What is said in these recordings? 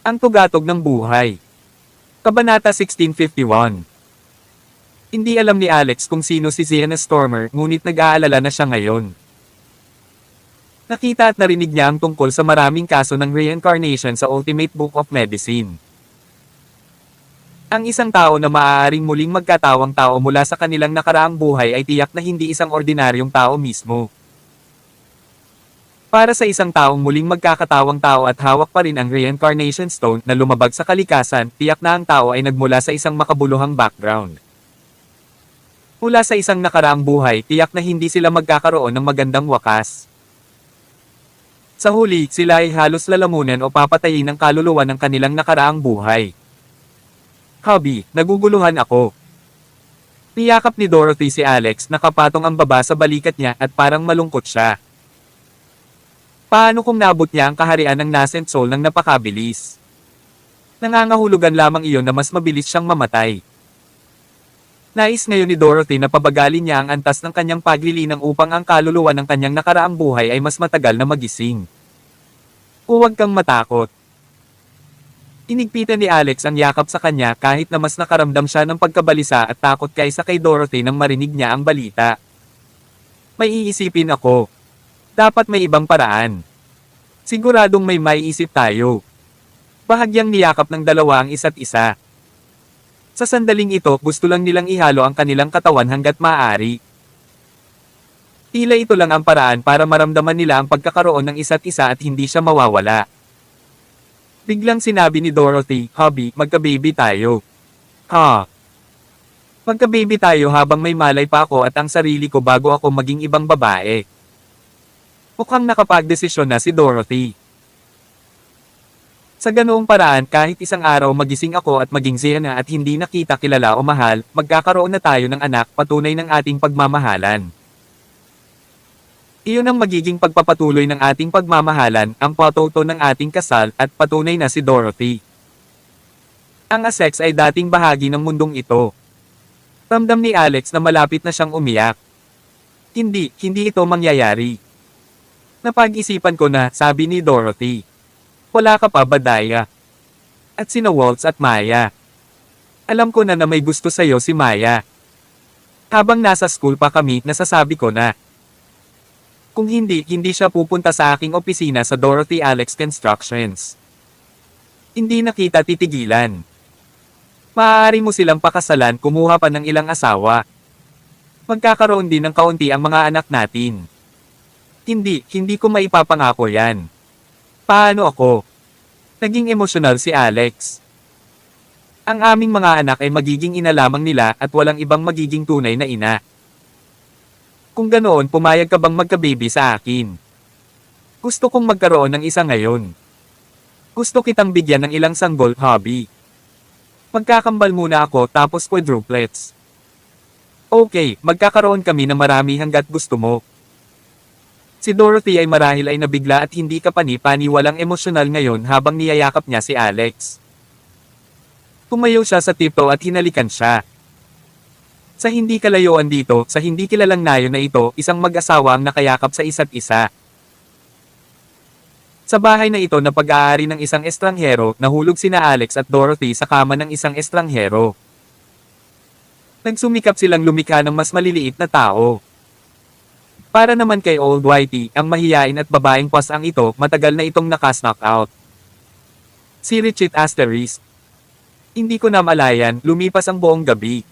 Ang tugatog ng buhay. Kabanata 1651. Hindi alam ni Alex kung sino si Sienna Stormer, ngunit nag-aalala na siya ngayon. Nakita at narinig niya ang tungkol sa maraming kaso ng reincarnation sa Ultimate Book of Medicine. Ang isang tao na maaaring muling magkatawang tao mula sa kanilang nakaraang buhay ay tiyak na hindi isang ordinaryong tao mismo. Para sa isang taong muling magkakatawang tao at hawak pa rin ang Reincarnation Stone na lumabag sa kalikasan, tiyak na ang tao ay nagmula sa isang makabuluhang background. Mula sa isang nakaraang buhay, tiyak na hindi sila magkakaroon ng magandang wakas. Sa huli, sila ay halos lalamunan o papatayin ng kaluluwa ng kanilang nakaraang buhay. Hubby, naguguluhan ako. Niyakap ni Dorothy si Alex, nakapatong ang baba sa balikat niya at parang malungkot siya. Paano kung nabot niya ang kaharian ng nascent soul ng napakabilis? Nangangahulugan lamang iyon na mas mabilis siyang mamatay. Nais ngayon ni Dorothy na pabagalin niya ang antas ng kanyang paglilinang upang ang kaluluwa ng kanyang nakaraang buhay ay mas matagal na magising. Huwag kang matakot. Inigpitan ni Alex ang yakap sa kanya kahit na mas nakaramdam siya ng pagkabalisa at takot kaysa kay Dorothy nang marinig niya ang balita. May iisipin ako. Dapat may ibang paraan. Siguradong may maiisip tayo. Bahagyang niyakap ng dalawa ang isa't isa. Sa sandaling ito, gusto lang nilang ihalo ang kanilang katawan hanggat maaari. Tila ito lang ang paraan para maramdaman nila ang pagkakaroon ng isa't isa at hindi siya mawawala. Biglang sinabi ni Dorothy, "Hubby, magka-baby tayo." Ha? Magka-baby tayo habang may malay pa ako at ang sarili ko bago ako maging ibang babae. Mukhang nakapagdesisyon na si Dorothy. Sa ganoong paraan kahit isang araw magising ako at maging Sienna at hindi nakita kilala o mahal, magkakaroon na tayo ng anak, patunay ng ating pagmamahalan. Iyon ang magiging pagpapatuloy ng ating pagmamahalan, ang patuto ng ating kasal, at patunay na si Dorothy. Ang sex ay dating bahagi ng mundong ito. Ramdam ni Alex na malapit na siyang umiyak. Hindi ito mangyayari. Napag-isipan ko na, sabi ni Dorothy. Wala ka pa ba, Daya? At sina Waltz at Maya. Alam ko na may gusto sa'yo si Maya. Habang nasa school pa kami, nasasabi ko na. Kung hindi siya pupunta sa aking opisina sa Dorothy Alex Constructions. Hindi na kita titigilan. Maaari mo silang pakasalan, kumuha pa ng ilang asawa. Magkakaroon din ng kaunti ang mga anak natin. Hindi ko maipapangako yan. Paano ako? Naging emosyonal si Alex. Ang aming mga anak ay magiging ina lamang nila at walang ibang magiging tunay na ina. Kung ganoon, pumayag ka bang magka-baby sa akin? Gusto kong magkaroon ng isa ngayon. Gusto kitang bigyan ng ilang sanggol, hubby. Magkakambal muna ako tapos quadruplets. Okay, magkakaroon kami ng marami hanggat gusto mo. Si Dorothy ay marahil ay nabigla at hindi kapani-paniwalang emosyonal ngayon habang niyayakap niya si Alex. Tumayo siya sa tiptoe at hinalikan siya. Sa hindi kalayuan dito, sa hindi kilalang nayo na ito, isang mag-asawa ang nakayakap sa isa't isa. Sa bahay na ito na pag-aari ng isang estranghero, nahulog sina Alex at Dorothy sa kama ng isang estranghero. Nagsumikap silang lumikha ng mas maliliit na tao. Para naman kay Old Whitey, ang mahiyain at babaeng pasang ito, matagal na itong nakas-knock out. Si Richard Asterisk. Hindi ko na malayan, lumipas ang buong gabi.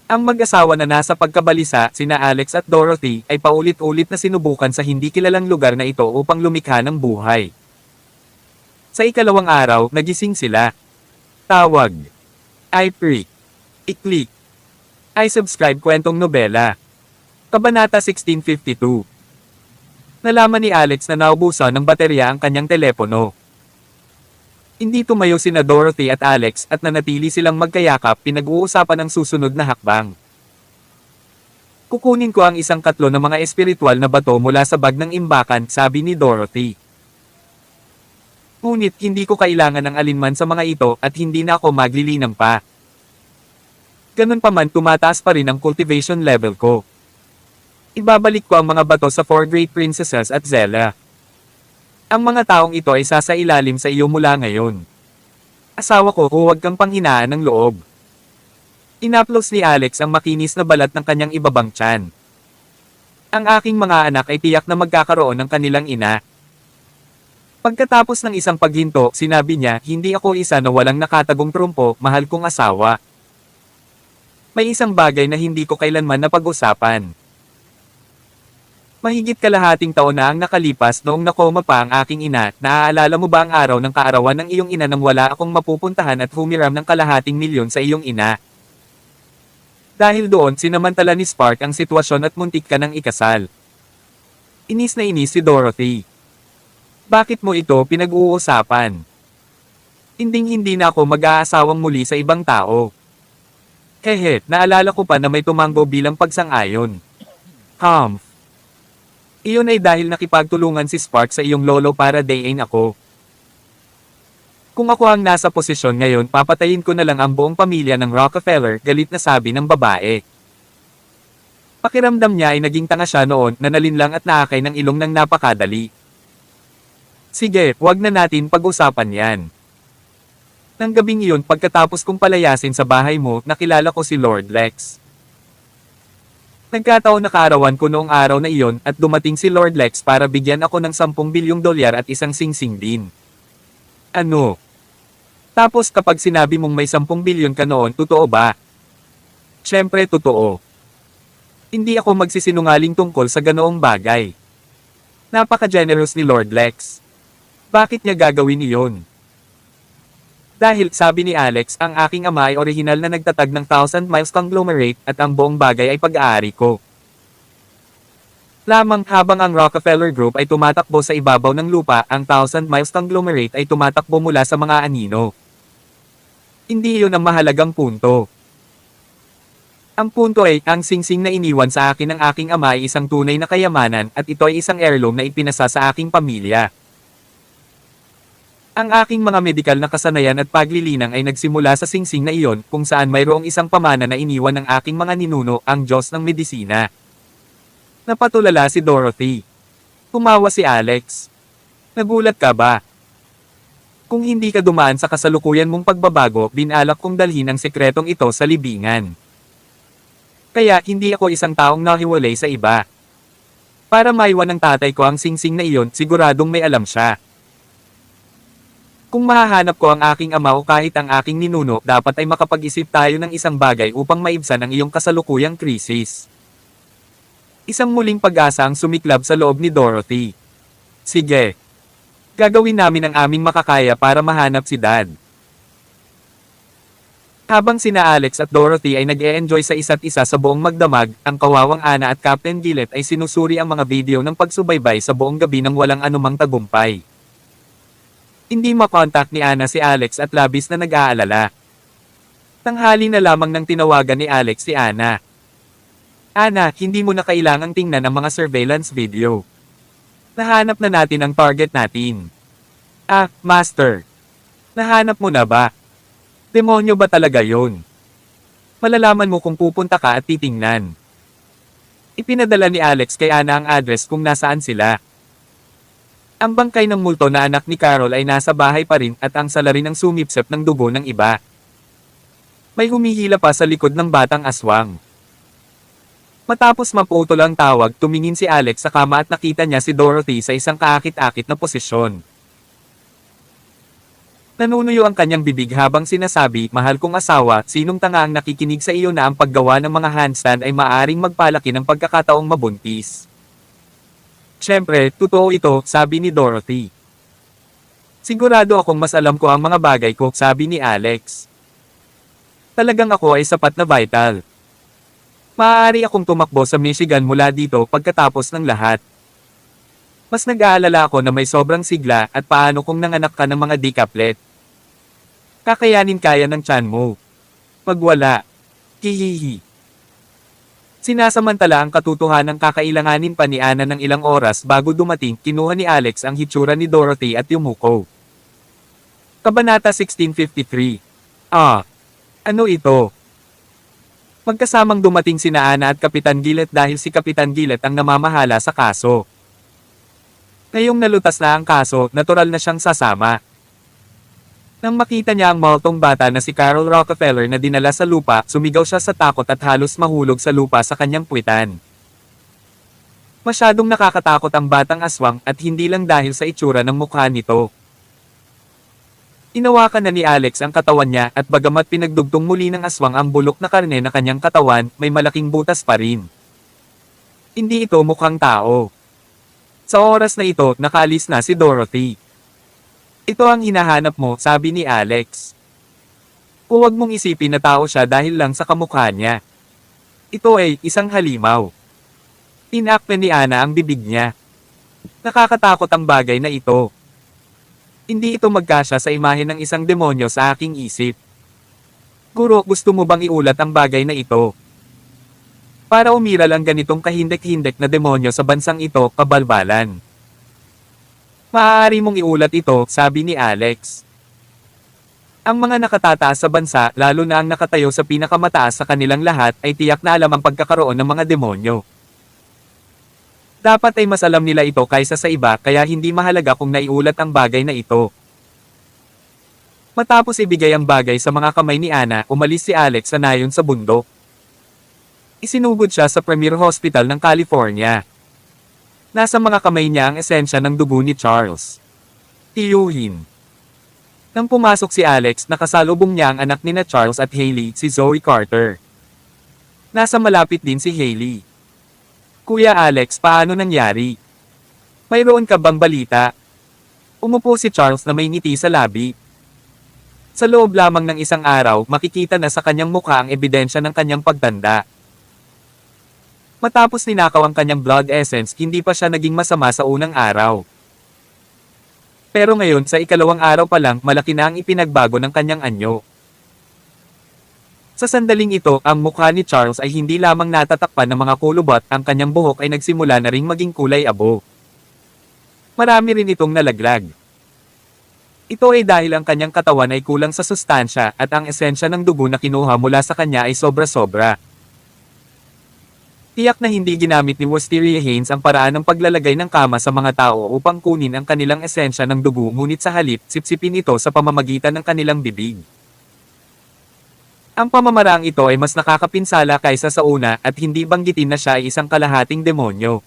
Ang mag-asawa na nasa pagkabalisa, sina Alex at Dorothy, ay paulit-ulit na sinubukan sa hindi kilalang lugar na ito upang lumikha ng buhay. Sa ikalawang araw, nagising sila. Tawag. I-freak. I-click. I-subscribe kwentong nobela. Kabanata 1652. Nalaman ni Alex na naubusan ng baterya ang kanyang telepono. Hindi tumayo sina Dorothy at Alex at nanatili silang magkayakap, pinag-uusapan ang susunod na hakbang. Kukunin ko ang isang katlo ng mga espiritual na bato mula sa bag ng imbakan, sabi ni Dorothy. Ngunit hindi ko kailangan ng alinman sa mga ito at hindi na ako maglilinang pa. Ganun pa man, tumataas pa rin ang cultivation level ko. Ibabalik ko ang mga bato sa 4 Great Princesses at Zella. Ang mga taong ito ay sasailalim sa iyo mula ngayon. Asawa ko, huwag kang panghinaan ng loob. Inaplos ni Alex ang makinis na balat ng kanyang ibabang tiyan. Ang aking mga anak ay tiyak na magkakaroon ng kanilang ina. Pagkatapos ng isang paghinto, sinabi niya, hindi ako isa na walang nakatagong trumpo, mahal kong asawa. May isang bagay na hindi ko kailanman napag-usapan. Mahigit kalahating taon na ang nakalipas noong nakoma pa ang aking ina, naaalala mo ba ang araw ng kaarawan ng iyong ina nang wala akong mapupuntahan at humiram ng kalahating milyon sa iyong ina? Dahil doon sinamantala ni Spark ang sitwasyon at muntik ka ng ikasal. Inis na inis si Dorothy. Bakit mo ito pinag-uusapan? Hinding-hindi na ako mag-aasawang muli sa ibang tao. Hehe, naalala ko pa na may tumanggo bilang pagsang-ayon. Iyon ay dahil nakipagtulungan si Spark sa iyong lolo para dayin ako. Kung ako ang nasa posisyon ngayon, papatayin ko na lang ang buong pamilya ng Rockefeller, galit na sabi ng babae. Pakiramdam niya ay naging tanga siya noon, nanalinlang at naakay ng ilong ng napakadali. Sige, wag na natin pag-usapan yan. Nang gabing iyon, pagkatapos kong palayasin sa bahay mo, nakilala ko si Lord Lex. Nagkataon na kaarawan ko noong araw na iyon, at dumating si Lord Lex para bigyan ako ng 10 bilyong dolyar at isang singsing din. Ano? Tapos kapag sinabi mong may 10 bilyon ka noon, totoo ba? Siyempre totoo. Hindi ako magsisinungaling tungkol sa ganoong bagay. Napaka-generous ni Lord Lex. Bakit niya gagawin iyon? Dahil, sabi ni Alex, ang aking ama ay orihinal na nagtatag ng 1,000 Miles Conglomerate at ang buong bagay ay pag-aari ko. Lamang habang ang Rockefeller Group ay tumatakbo sa ibabaw ng lupa, ang 1,000 Miles Conglomerate ay tumatakbo mula sa mga anino. Hindi iyon ang mahalagang punto. Ang punto ay, ang singsing na iniwan sa akin ng aking ama ay isang tunay na kayamanan at ito ay isang heirloom na ipinasa sa aking pamilya. Ang aking mga medikal na kasanayan at paglilinang ay nagsimula sa singsing na iyon, kung saan mayroong isang pamana na iniwan ng aking mga ninuno, ang Diyos ng medisina. Napatulala si Dorothy. Tumawa si Alex. Nagulat ka ba? Kung hindi ka dumaan sa kasalukuyan mong pagbabago, binalak kong dalhin ang sekretong ito sa libingan. Kaya, hindi ako isang taong nahiwalay sa iba. Para maiwan ng tatay ko ang singsing na iyon, siguradong may alam siya. Kung mahahanap ko ang aking ama o kahit ang aking ninuno, dapat ay makapag-isip tayo ng isang bagay upang maibsan ang iyong kasalukuyang krisis. Isang muling pag-asa ang sumiklab sa loob ni Dorothy. Sige. Gagawin namin ang aming makakaya para mahanap si Dad. Habang sina Alex at Dorothy ay nag-e-enjoy sa isa't isa sa buong magdamag, ang kawawang Ana at Captain Gillett ay sinusuri ang mga video ng pagsubaybay sa buong gabi nang walang anumang tagumpay. Hindi makontak ni Ana si Alex at labis na nag-aalala. Tanghali na lamang nang tinawagan ni Alex si Ana. Ana, hindi mo na kailangang tingnan ang mga surveillance video. Nahanap na natin ang target natin. Ah, Master. Nahanap mo na ba? Demonyo ba talaga yon? Malalaman mo kung pupunta ka at titingnan. Ipinadala ni Alex kay Ana ang address kung nasaan sila. Ang bangkay ng multo na anak ni Carol ay nasa bahay pa rin at ang salarin ng sumipsep ng dugo ng iba. May humihila pa sa likod ng batang aswang. Matapos maputol ang tawag, tumingin si Alex sa kama at nakita niya si Dorothy sa isang kaakit-akit na posisyon. Nanunuyo ang kanyang bibig habang sinasabi, mahal kong asawa, sinong tanga ang nakikinig sa iyo na ang paggawa ng mga handstand ay maaring magpalaki ng pagkakataong mabuntis. Siyempre, totoo ito, sabi ni Dorothy. Sigurado akong mas alam ko ang mga bagay ko, sabi ni Alex. Talagang ako ay sapat na vital. Maaari akong tumakbo sa Michigan mula dito pagkatapos ng lahat. Mas nag-aalala ako na may sobrang sigla at paano kung nanganak ka ng mga decaplet. Kakayanin kaya ng tiyan mo. Magwala. Hihihi. Sinasamantala ang katotohanang kakailanganin pa ni Ana ng ilang oras bago dumating, kinuha ni Alex ang hitsura ni Dorothy at yumuko. Kabanata 1653. Ano ito? Magkasamang dumating sina Ana at Kapitan Gillett dahil si Kapitan Gillett ang namamahala sa kaso. Ngayong nalutas na ang kaso, natural na siyang sasama. Nang makita niya ang maltong bata na si Carol Rockefeller na dinala sa lupa, sumigaw siya sa takot at halos mahulog sa lupa sa kanyang puwitan. Masyadong nakakatakot ang batang aswang at hindi lang dahil sa itsura ng mukha nito. Inawakan na ni Alex ang katawan niya at bagamat pinagdugtong muli ng aswang ang bulok na karne na kanyang katawan, may malaking butas pa rin. Hindi ito mukhang tao. Sa oras na ito, nakaalis na si Dorothy. Ito ang hinahanap mo, sabi ni Alex. Huwag mong isipin na tao siya dahil lang sa kamukha niya. Ito ay isang halimaw. Tinakpan ni Ana ang bibig niya. Nakakatakot ang bagay na ito. Hindi ito magkasya sa imahe ng isang demonyo sa aking isip. Guro, gusto mo bang iulat ang bagay na ito? Para umiral ang ganitong kahindek-hindek na demonyo sa bansang ito, kabalbalan. Maaari mong iulat ito, sabi ni Alex. Ang mga nakatataas sa bansa, lalo na ang nakatayo sa pinakamataas sa kanilang lahat, ay tiyak na alam ang pagkakaroon ng mga demonyo. Dapat ay mas alam nila ito kaysa sa iba kaya hindi mahalaga kung naiulat ang bagay na ito. Matapos ibigay ang bagay sa mga kamay ni Ana, umalis si Alex sa nayon sa bundok. Isinugod siya sa Premier Hospital ng California. Nasa mga kamay niya ang esensya ng dugo ni Charles. Tiyuhin. Nang pumasok si Alex, nakasalubong niya ang anak ni na Charles at Hailey, si Zoe Carter. Nasa malapit din si Hailey. Kuya Alex, paano nangyari? Mayroon ka bang balita? Umupo si Charles na may ngiti sa labi. Sa loob lamang ng isang araw, makikita na sa kanyang mukha ang ebidensya ng kanyang pagtanda. Matapos ninakaw ang kanyang blood essence, hindi pa siya naging masama sa unang araw. Pero ngayon sa ikalawang araw pa lang, malaki na ang ipinagbago ng kanyang anyo. Sa sandaling ito, ang mukha ni Charles ay hindi lamang natatakpan ng mga kulubot, ang kanyang buhok ay nagsimula na ring maging kulay abo. Marami rin itong nalaglag. Ito ay dahil ang kanyang katawan ay kulang sa sustansya at ang esensya ng dugo na kinuha mula sa kanya ay sobra-sobra. Tiyak na hindi ginamit ni Wisteria Haynes ang paraan ng paglalagay ng kama sa mga tao upang kunin ang kanilang esensya ng dugo, ngunit sa halip, sipsipin ito sa pamamagitan ng kanilang bibig. Ang pamamaraang ito ay mas nakakapinsala kaysa sa una at hindi banggitin na siya ay isang kalahating demonyo.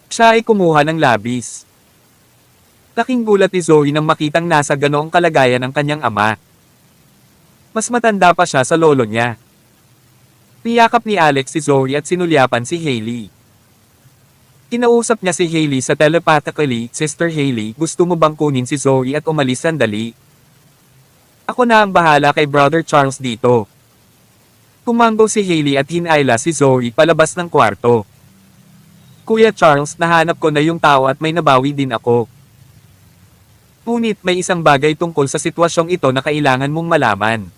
Siya ay kumuha ng labis. Laking gulat ni Zoe nang makitang nasa ganoong kalagayan ang kanyang ama. Mas matanda pa siya sa lolo niya. Niyakap ni Alex si Zoe at sinulyapan si Hailey. Kinausap niya si Hailey sa telepathically, Sister Hailey, gusto mo bang kunin si Zoe at umalis sandali? Ako na ang bahala kay Brother Charles dito. Kumanggo si Hailey at hinayla si Zoe palabas ng kwarto. Kuya Charles, nahanap ko na yung tao at may nabawi din ako. Ngunit may isang bagay tungkol sa sitwasyong ito na kailangan mong malaman.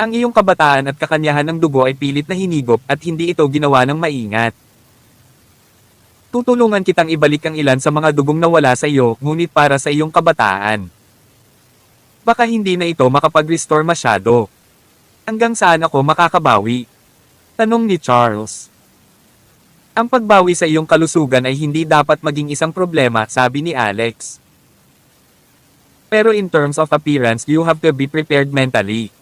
Ang iyong kabataan at kakanyahan ng dugo ay pilit na hinigop at hindi ito ginawa ng maingat. Tutulungan kitang ibalik ang ilan sa mga dugong nawala sa iyo, ngunit para sa iyong kabataan. Baka hindi na ito makapag-restore masyado. Hanggang saan ako makakabawi? Tanong ni Charles. Ang pagbawi sa iyong kalusugan ay hindi dapat maging isang problema, sabi ni Alex. Pero in terms of appearance, you have to be prepared mentally.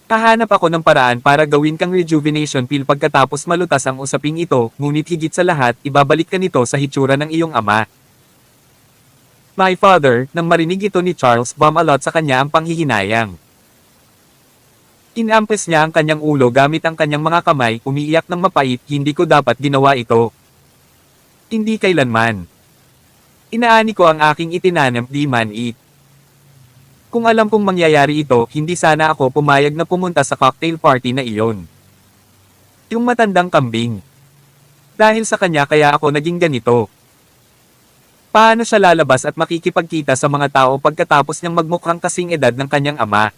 Kahanap ako ng paraan para gawin kang rejuvenation pill pagkatapos malutas ang usaping ito, ngunit higit sa lahat, ibabalik ka nito sa hitsura ng iyong ama. My father, nang marinig ito ni Charles, bumalot sa kanya ang panghihinayang. Inampes niya ang kanyang ulo gamit ang kanyang mga kamay, umiiyak ng mapait, hindi ko dapat ginawa ito. Hindi kailanman. Inaani ko ang aking itinanam, di man it. Kung alam kong mangyayari ito, hindi sana ako pumayag na pumunta sa cocktail party na iyon. Yung matandang kambing. Dahil sa kanya kaya ako naging ganito. Paano siya lalabas at makikipagkita sa mga tao pagkatapos niyang magmukhang kasing edad ng kanyang ama?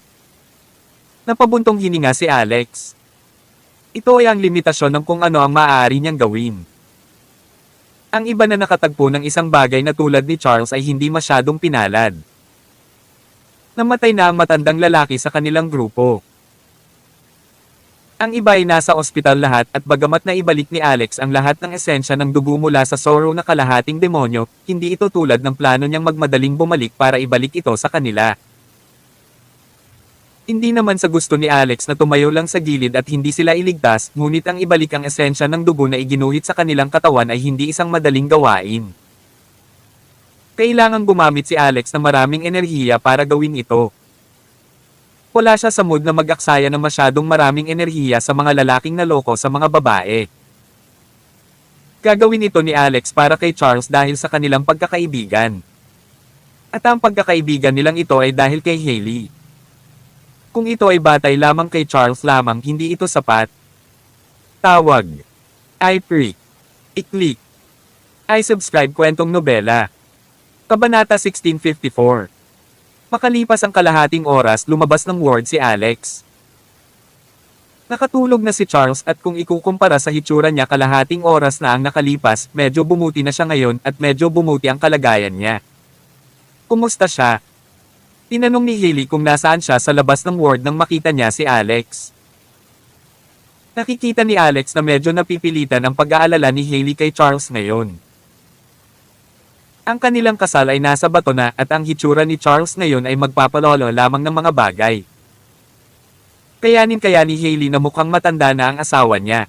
Napabuntong hininga si Alex. Ito ay ang limitasyon ng kung ano ang maaari niyang gawin. Ang iba na nakatagpo ng isang bagay na tulad ni Charles ay hindi masyadong pinalad. Namatay na ang matandang lalaki sa kanilang grupo. Ang iba ay nasa ospital lahat at bagamat na ibalik ni Alex ang lahat ng esensya ng dugo mula sa Zorro na kalahating demonyo, hindi ito tulad ng plano niyang magmadaling bumalik para ibalik ito sa kanila. Hindi naman sa gusto ni Alex na tumayo lang sa gilid at hindi sila iligtas, ngunit ang ibalik ang esensya ng dugo na iginuhit sa kanilang katawan ay hindi isang madaling gawain. Kailangang gumamit si Alex ng maraming enerhiya para gawin ito. Wala siya sa mood na mag-aksaya ng masyadong maraming enerhiya sa mga lalaking naloko sa mga babae. Gagawin ito ni Alex para kay Charles dahil sa kanilang pagkakaibigan. At ang pagkakaibigan nilang ito ay dahil kay Hailey. Kung ito ay batay lamang kay Charles lamang, hindi ito sapat. Tawag. I-freak. I-click. I-subscribe kwentong nobela. Kabanata 1654. Makalipas ang kalahating oras, lumabas ng ward si Alex. Nakatulog na si Charles at kung ikukumpara sa hitsura niya kalahating oras na ang nakalipas, medyo bumuti na siya ngayon at medyo bumuti ang kalagayan niya. Kumusta siya? Tinanong ni Hailey kung nasaan siya sa labas ng ward nang makita niya si Alex. Nakikita ni Alex na medyo napipilitan ang pag-aalala ni Hailey kay Charles ngayon. Ang kanilang kasal ay nasa bato na at ang hitsura ni Charles ngayon ay magpapalolo lamang ng mga bagay. Kaya ni Hailey na mukhang matanda na ang asawa niya.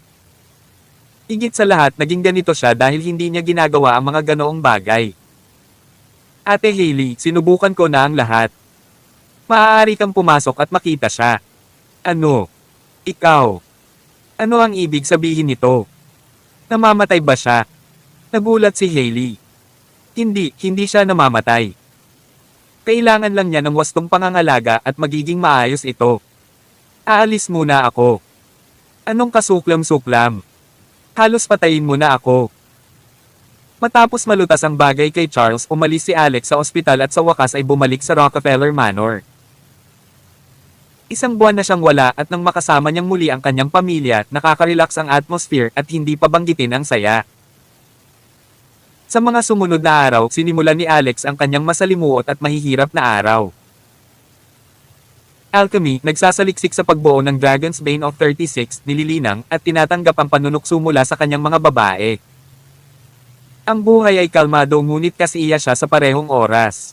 Higit sa lahat, naging ganito siya dahil hindi niya ginagawa ang mga ganoong bagay. Ate Hailey, sinubukan ko na ang lahat. Maaari kang pumasok at makita siya. Ano? Ikaw? Ano ang ibig sabihin nito? Namamatay ba siya? Nagulat si Hailey. Hindi siya namamatay. Kailangan lang niya ng wastong pangangalaga at magiging maayos ito. Aalis muna ako. Anong kasuklam-suklam? Halos patayin mo na ako. Matapos malutas ang bagay kay Charles, umalis si Alex sa ospital at sa wakas ay bumalik sa Rockefeller Manor. Isang buwan na siyang wala at nang makasama niyang muli ang kanyang pamilya, nakaka-relax ang atmosphere at hindi pa banggitin ang saya. Sa mga sumunod na araw, sinimulan ni Alex ang kanyang masalimuot at mahihirap na araw. Alchemy, nagsasaliksik sa pagbuo ng Dragon's Bane of 36, nililinang, at tinatanggap ang panunukso mula sa kanyang mga babae. Ang buhay ay kalmado ngunit kasiya siya sa parehong oras.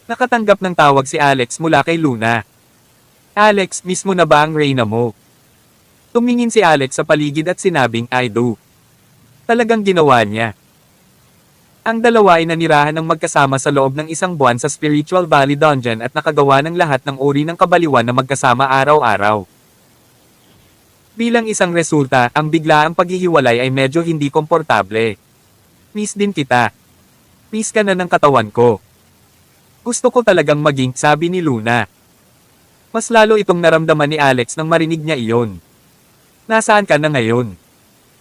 Nakatanggap ng tawag si Alex mula kay Luna. Alex, mismo na ba ang reyna mo? Tumingin si Alex sa paligid at sinabing, I do. Talagang ginawa niya. Ang dalawa ay nanirahan ng magkasama sa loob ng isang buwan sa Spiritual Valley Dungeon at nakagawa ng lahat ng uri ng kabaliwan na magkasama araw-araw. Bilang isang resulta, ang biglaang paghihiwalay ay medyo hindi komportable. Miss din kita. Miss ka na ng katawan ko. Gusto ko talagang maging, sabi ni Luna. Mas lalo itong naramdaman ni Alex nang marinig niya iyon. Nasaan ka na ngayon?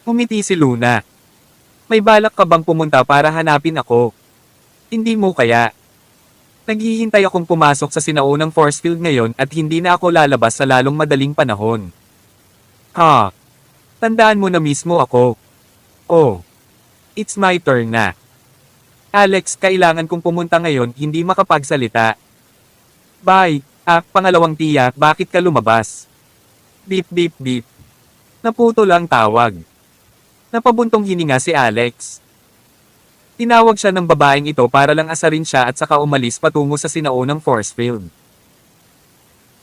Umiti si Luna. May balak ka bang pumunta para hanapin ako? Hindi mo kaya? Naghihintay akong pumasok sa sinaunang force field ngayon at hindi na ako lalabas sa lalong madaling panahon. Ha? Tandaan mo na mismo ako. Oh. It's my turn na. Alex, kailangan kong pumunta ngayon, hindi makapagsalita. Bye. Pangalawang tiya, bakit ka lumabas? Beep beep beep. Naputo lang tawag. Napabuntong hininga si Alex. Tinawag siya ng babaeng ito para lang asarin siya at saka umalis patungo sa sinaunang force field.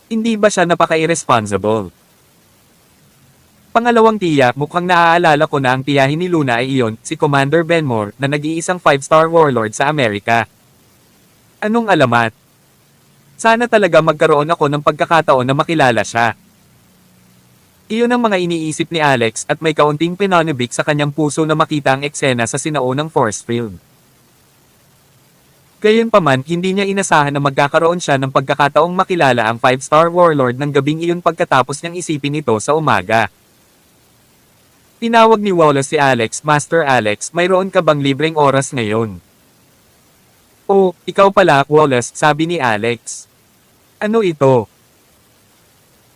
Hindi ba siya napaka-irresponsible? Pangalawang tiya, mukhang naaalala ko na ang tiyahin ni Luna ay iyon, si Commander Benmore, na nag-iisang 5-star warlord sa Amerika. Anong alamat? Sana talaga magkaroon ako ng pagkakataon na makilala siya. Iyon ang mga iniisip ni Alex at may kaunting pinanibik sa kanyang puso na makita ang eksena sa sinaunang force field. Gayunpaman, hindi niya inasahan na magkakaroon siya ng pagkakataong makilala ang 5-star warlord ng gabing iyon pagkatapos niyang isipin ito sa umaga. Tinawag ni Wallace si Alex, Master Alex, mayroon ka bang libreng oras ngayon? Oh, ikaw pala, Wallace, sabi ni Alex. Ano ito?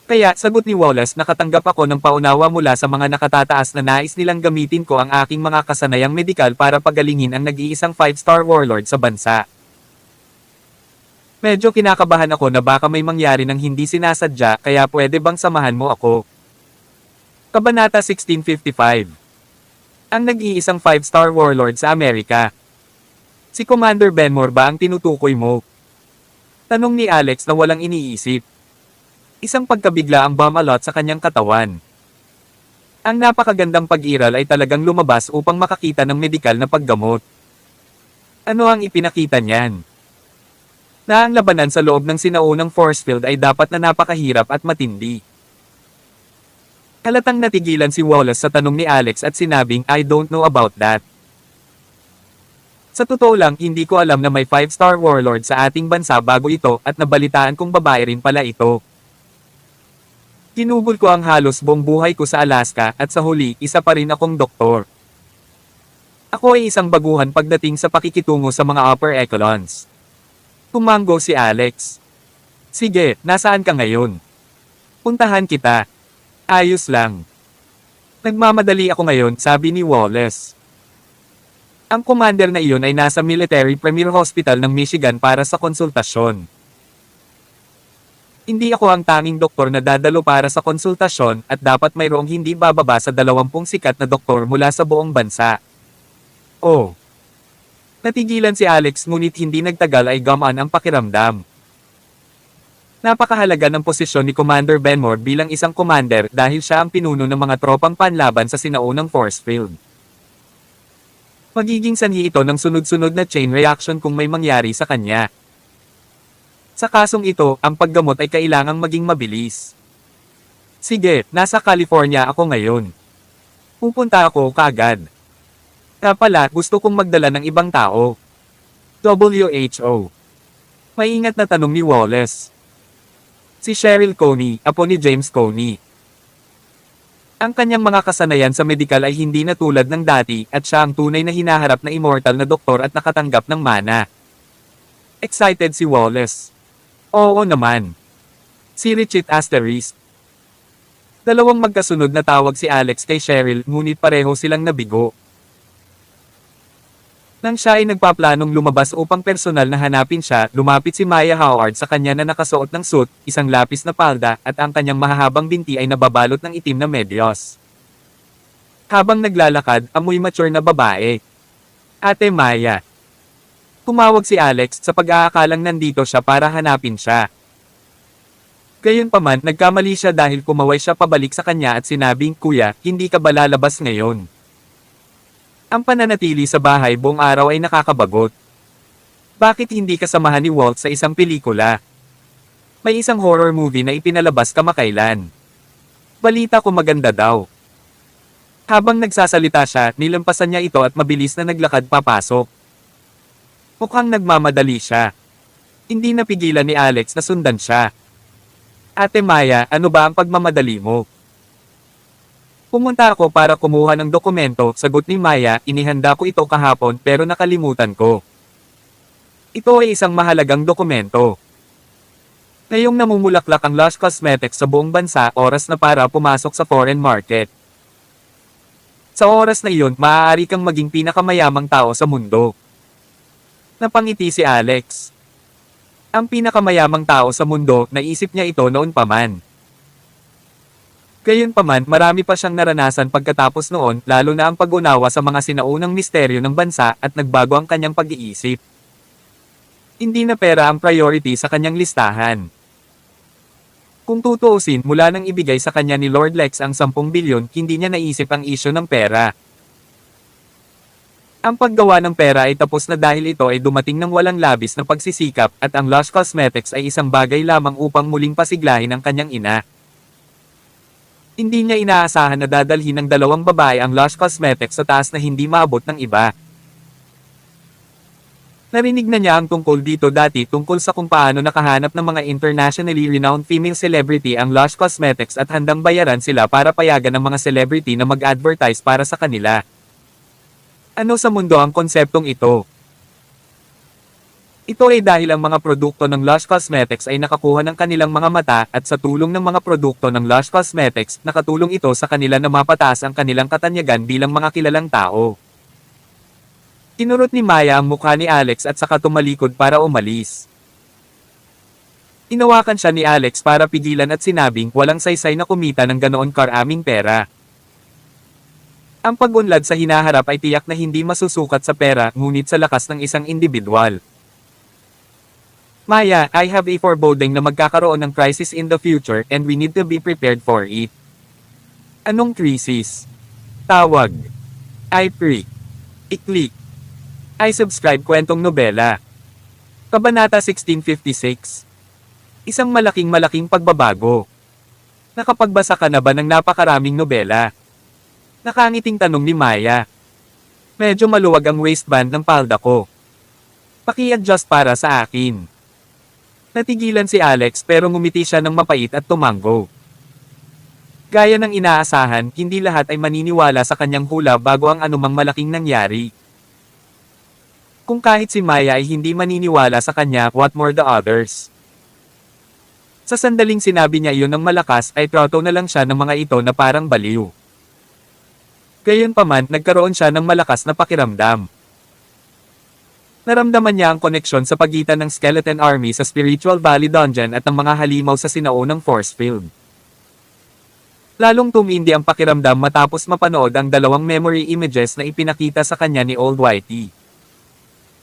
Kaya, sagot ni Wallace, nakatanggap ako ng paunawa mula sa mga nakatataas na nais nilang gamitin ko ang aking mga kasanayang medikal para pagalingin ang nag-iisang 5-star warlord sa bansa. Medyo kinakabahan ako na baka may mangyari ng hindi sinasadya, kaya pwede bang samahan mo ako? Kabanata 1655. Ang nag-iisang 5-star warlord sa Amerika. Si Commander Benmore ba ang tinutukoy mo? Tanong ni Alex na walang iniisip. Isang pagkabigla ang bumalot sa kanyang katawan. Ang napakagandang pag-iral ay talagang lumabas upang makakita ng medikal na paggamot. Ano ang ipinakita niyan? Na ang labanan sa loob ng sinaunang force field ay dapat na napakahirap at matindi. Halatang natigilan si Wallace sa tanong ni Alex at sinabing, "I don't know about that." Sa totoo lang, hindi ko alam na may 5-star warlord sa ating bansa bago ito at nabalitaan kong babae rin pala ito. Kinubol ko ang halos buong buhay ko sa Alaska at sa huli, isa pa rin akong doktor. Ako ay isang baguhan pagdating sa pakikitungo sa mga upper echelons. Tumango si Alex. Sige, nasaan ka ngayon? Puntahan kita. Ayos lang. Nagmamadali ako ngayon, sabi ni Wallace. Ang commander na iyon ay nasa Military Premier Hospital ng Michigan para sa konsultasyon. Hindi ako ang tanging doktor na dadalo para sa konsultasyon at dapat mayroong hindi bababa sa 20 sikat na doktor mula sa buong bansa. Oh. Natigilan si Alex ngunit hindi nagtagal ay gumaan ang pakiramdam. Napakahalaga ng posisyon ni Commander Benmore bilang isang commander dahil siya ang pinuno ng mga tropang panlaban sa sinaunang force field. Magiging sanhi ito ng sunod-sunod na chain reaction kung may mangyari sa kanya. Sa kasong ito, ang paggamot ay kailangang maging mabilis. Sige, nasa California ako ngayon. Pupunta ako kaagad. Kaya pala, gusto kong magdala ng ibang tao. WHO. Maingat na tanong ni Wallace. Si Cheryl Coney, apo ni James Coney. Ang kanyang mga kasanayan sa medikal ay hindi na tulad ng dati at siya ang tunay na hinaharap na immortal na doktor at nakatanggap ng mana. Excited si Wallace. Oo naman. Si Richard Asterisk. Dalawang magkasunod na tawag si Alex kay Cheryl ngunit pareho silang nabigo. Nang siya ay nagpaplanong lumabas upang personal na hanapin siya, lumapit si Maya Howard sa kanya na nakasuot ng suit, isang lapis na palda, at ang kanyang mahahabang binti ay nababalot ng itim na medyos. Habang naglalakad, amoy mature na babae. Ate Maya. Tumawag si Alex sa pag-aakalang nandito siya para hanapin siya. Gayunpaman, nagkamali siya dahil kumaway siya pabalik sa kanya at sinabing, "Kuya, hindi ka ba lalabas ngayon?" Ang pananatili sa bahay buong araw ay nakakabagot. Bakit hindi kasamahan ni Walt sa isang pelikula? May isang horror movie na ipinalabas kamakailan. Balita ko maganda daw. Habang nagsasalita siya, nilampasan niya ito at mabilis na naglakad papasok. Mukhang nagmamadali siya. Hindi napigilan ni Alex na sundan siya. Ate Maya, ano ba ang pagmamadali mo? Pumunta ako para kumuha ng dokumento, sagot ni Maya, inihanda ko ito kahapon pero nakalimutan ko. Ito ay isang mahalagang dokumento. Ngayong namumulaklak ang Lush Cosmetics sa buong bansa, oras na para pumasok sa foreign market. Sa oras na iyon, maaari kang maging pinakamayamang tao sa mundo. Napangiti si Alex. Ang pinakamayamang tao sa mundo, naisip niya ito noon pa man. Gayunpaman, marami pa siyang naranasan pagkatapos noon, lalo na ang pag-unawa sa mga sinaunang misteryo ng bansa at nagbago ang kanyang pag-iisip. Hindi na pera ang priority sa kanyang listahan. Kung tutuusin, mula nang ibigay sa kanya ni Lord Lex ang 10 bilyon, hindi niya naisip ang isyu ng pera. Ang paggawa ng pera ay tapos na dahil ito ay dumating ng walang labis na pagsisikap at ang Lush Cosmetics ay isang bagay lamang upang muling pasiglahin ang kanyang ina. Hindi niya inaasahan na dadalhin ng 2 babae ang Lush Cosmetics sa taas na hindi maabot ng iba. Narinig na niya ang tungkol dito dati tungkol sa kung paano nakahanap ng mga internationally renowned female celebrity ang Lush Cosmetics at handang bayaran sila para payagan ng mga celebrity na mag-advertise para sa kanila. Ano sa mundo ang konseptong ito? Ito ay dahil ang mga produkto ng Lush Cosmetics ay nakakuha ng kanilang mga mata at sa tulong ng mga produkto ng Lush Cosmetics, nakatulong ito sa kanila na mapataas ang kanilang katanyagan bilang mga kilalang tao. Tinurot ni Maya ang mukha ni Alex at saka tumalikod para umalis. Inawakan siya ni Alex para pigilan at sinabing walang saysay na kumita ng ganoon karaming pera. Ang pag-unlad sa hinaharap ay tiyak na hindi masusukat sa pera ngunit sa lakas ng isang individual. Maya, I have a foreboding na magkakaroon ng crisis in the future and we need to be prepared for it. Anong krisis? Tawag. I pre. I-click. I subscribe kwentong nobela. Kabanata 1656. Isang malaking pagbabago. Nakapagbasa ka na ba ng napakaraming nobela? Nakangiting tanong ni Maya. Medyo maluwag ang waistband ng palda ko. Paki-adjust para sa akin. Natigilan si Alex pero ngumiti siya ng mapait at tumango. Gaya ng inaasahan, hindi lahat ay maniniwala sa kanyang hula bago ang anumang malaking nangyari. Kung kahit si Maya ay hindi maniniwala sa kanya, what more the others? Sa sandaling sinabi niya iyon ng malakas ay troto na lang siya ng mga ito na parang baliw. Gayunpaman, nagkaroon siya ng malakas na pakiramdam. Naramdaman niya ang koneksyon sa pagitan ng Skeleton Army sa Spiritual Valley Dungeon at ang mga halimaw sa sinaunang force field. Lalong tumindi ang pakiramdam matapos mapanood ang dalawang memory images na ipinakita sa kanya ni Old Whitey.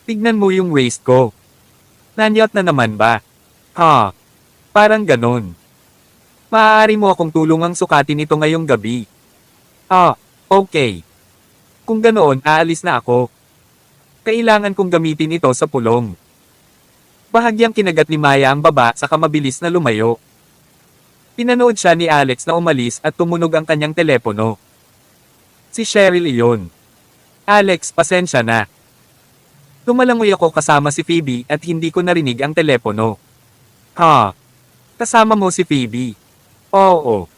Tignan mo yung waist ko. Nanyot na naman ba? Ha? Parang ganon. Maaari mo akong tulungang sukatin ito ngayong gabi. Okay. Kung ganoon, aalis na ako. Kailangan kong gamitin ito sa pulong. Bahagyang kinagat ni Maya ang baba saka mabilis na lumayo. Pinanood siya ni Alex na umalis at tumunog ang kanyang telepono. Si Cheryl iyon. Alex, pasensya na. Lumalangoy ako kasama si Phoebe at hindi ko narinig ang telepono. Ha? Kasama mo si Phoebe? Oo.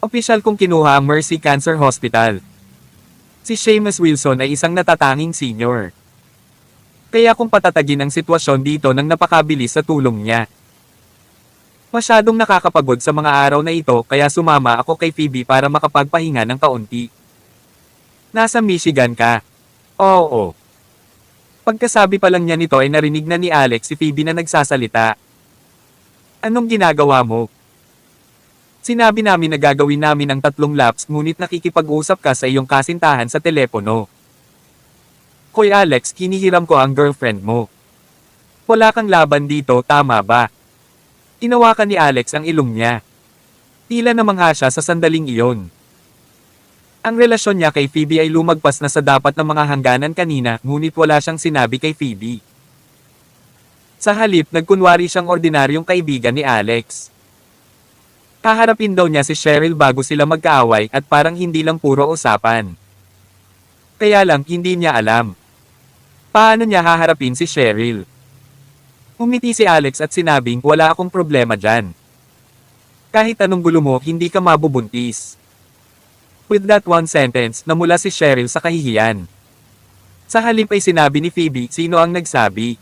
Opisyal kong kinuha ang Mercy Cancer Hospital. Si Seamus Wilson ay isang natatanging senior. Kaya kung patatagin ang sitwasyon dito nang napakabilis sa tulong niya. Masyadong nakakapagod sa mga araw na ito kaya sumama ako kay Phoebe para makapagpahinga ng kaunti. Nasa Michigan ka? Oo. Pagkasabi pa lang niya nito ay narinig na ni Alex si Phoebe na nagsasalita. Anong ginagawa mo? Sinabi namin na gagawin namin ang 3 laps ngunit nakikipag-usap ka sa iyong kasintahan sa telepono. Hoy Alex, hinihiram ko ang girlfriend mo. Wala kang laban dito, tama ba? Tinawakan ni Alex ang ilong niya. Tila namangha siya sa sandaling iyon. Ang relasyon niya kay Phoebe ay lumagpas na sa dapat na mga hangganan kanina ngunit wala siyang sinabi kay Phoebe. Sa halip, nagkunwari siyang ordinaryong kaibigan ni Alex. Kaharapin daw niya si Cheryl bago sila magkaaway at parang hindi lang puro usapan. Kaya lang hindi niya alam. Paano niya haharapin si Cheryl? Umiti si Alex at sinabing wala akong problema dyan. Kahit anong gulo mo hindi ka mabubuntis. With that one sentence, namula si Cheryl sa kahihiyan. Sa halip ay sinabi ni Phoebe sino ang nagsabi.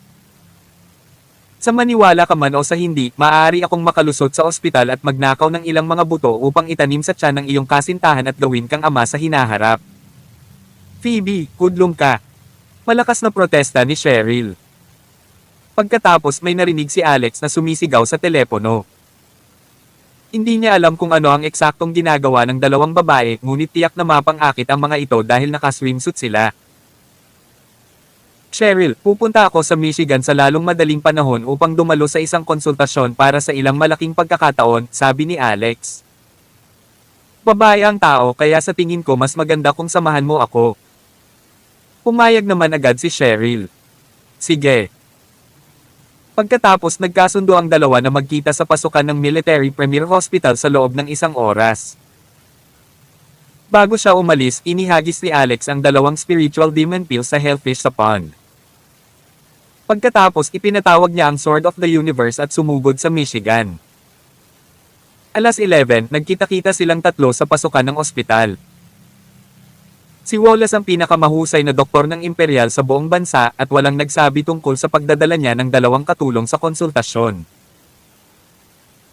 Sa maniwala ka man o sa hindi, maaari akong makalusot sa ospital at magnakaw ng ilang mga buto upang itanim sa tiyan ng iyong kasintahan at gawin kang ama sa hinaharap. Phoebe, kudlong ka. Malakas na protesta ni Cheryl. Pagkatapos may narinig si Alex na sumisigaw sa telepono. Hindi niya alam kung ano ang eksaktong ginagawa ng dalawang babae ngunit tiyak na mapang-akit ang mga ito dahil naka-swimsuit sila. Cheryl, pupunta ako sa Michigan sa lalong madaling panahon upang dumalo sa isang konsultasyon para sa ilang malaking pagkakataon, sabi ni Alex. Babae ang tao kaya sa tingin ko mas maganda kung samahan mo ako. Pumayag naman agad si Cheryl. Sige. Pagkatapos nagkasundo ang dalawa na magkita sa pasukan ng Military Premier Hospital sa loob ng 1 oras. Bago siya umalis, inihagis ni Alex ang 2 spiritual demon pills sa Hellfish sa pond. Pagkatapos ipinatawag niya ang Sword of the Universe at sumugod sa Michigan. Alas 11, nagkita-kita silang 3 sa pasukan ng ospital. Si Wallace ang pinakamahusay na doktor ng Imperial sa buong bansa at walang nagsabi tungkol sa pagdadala niya ng 2 katulong sa konsultasyon.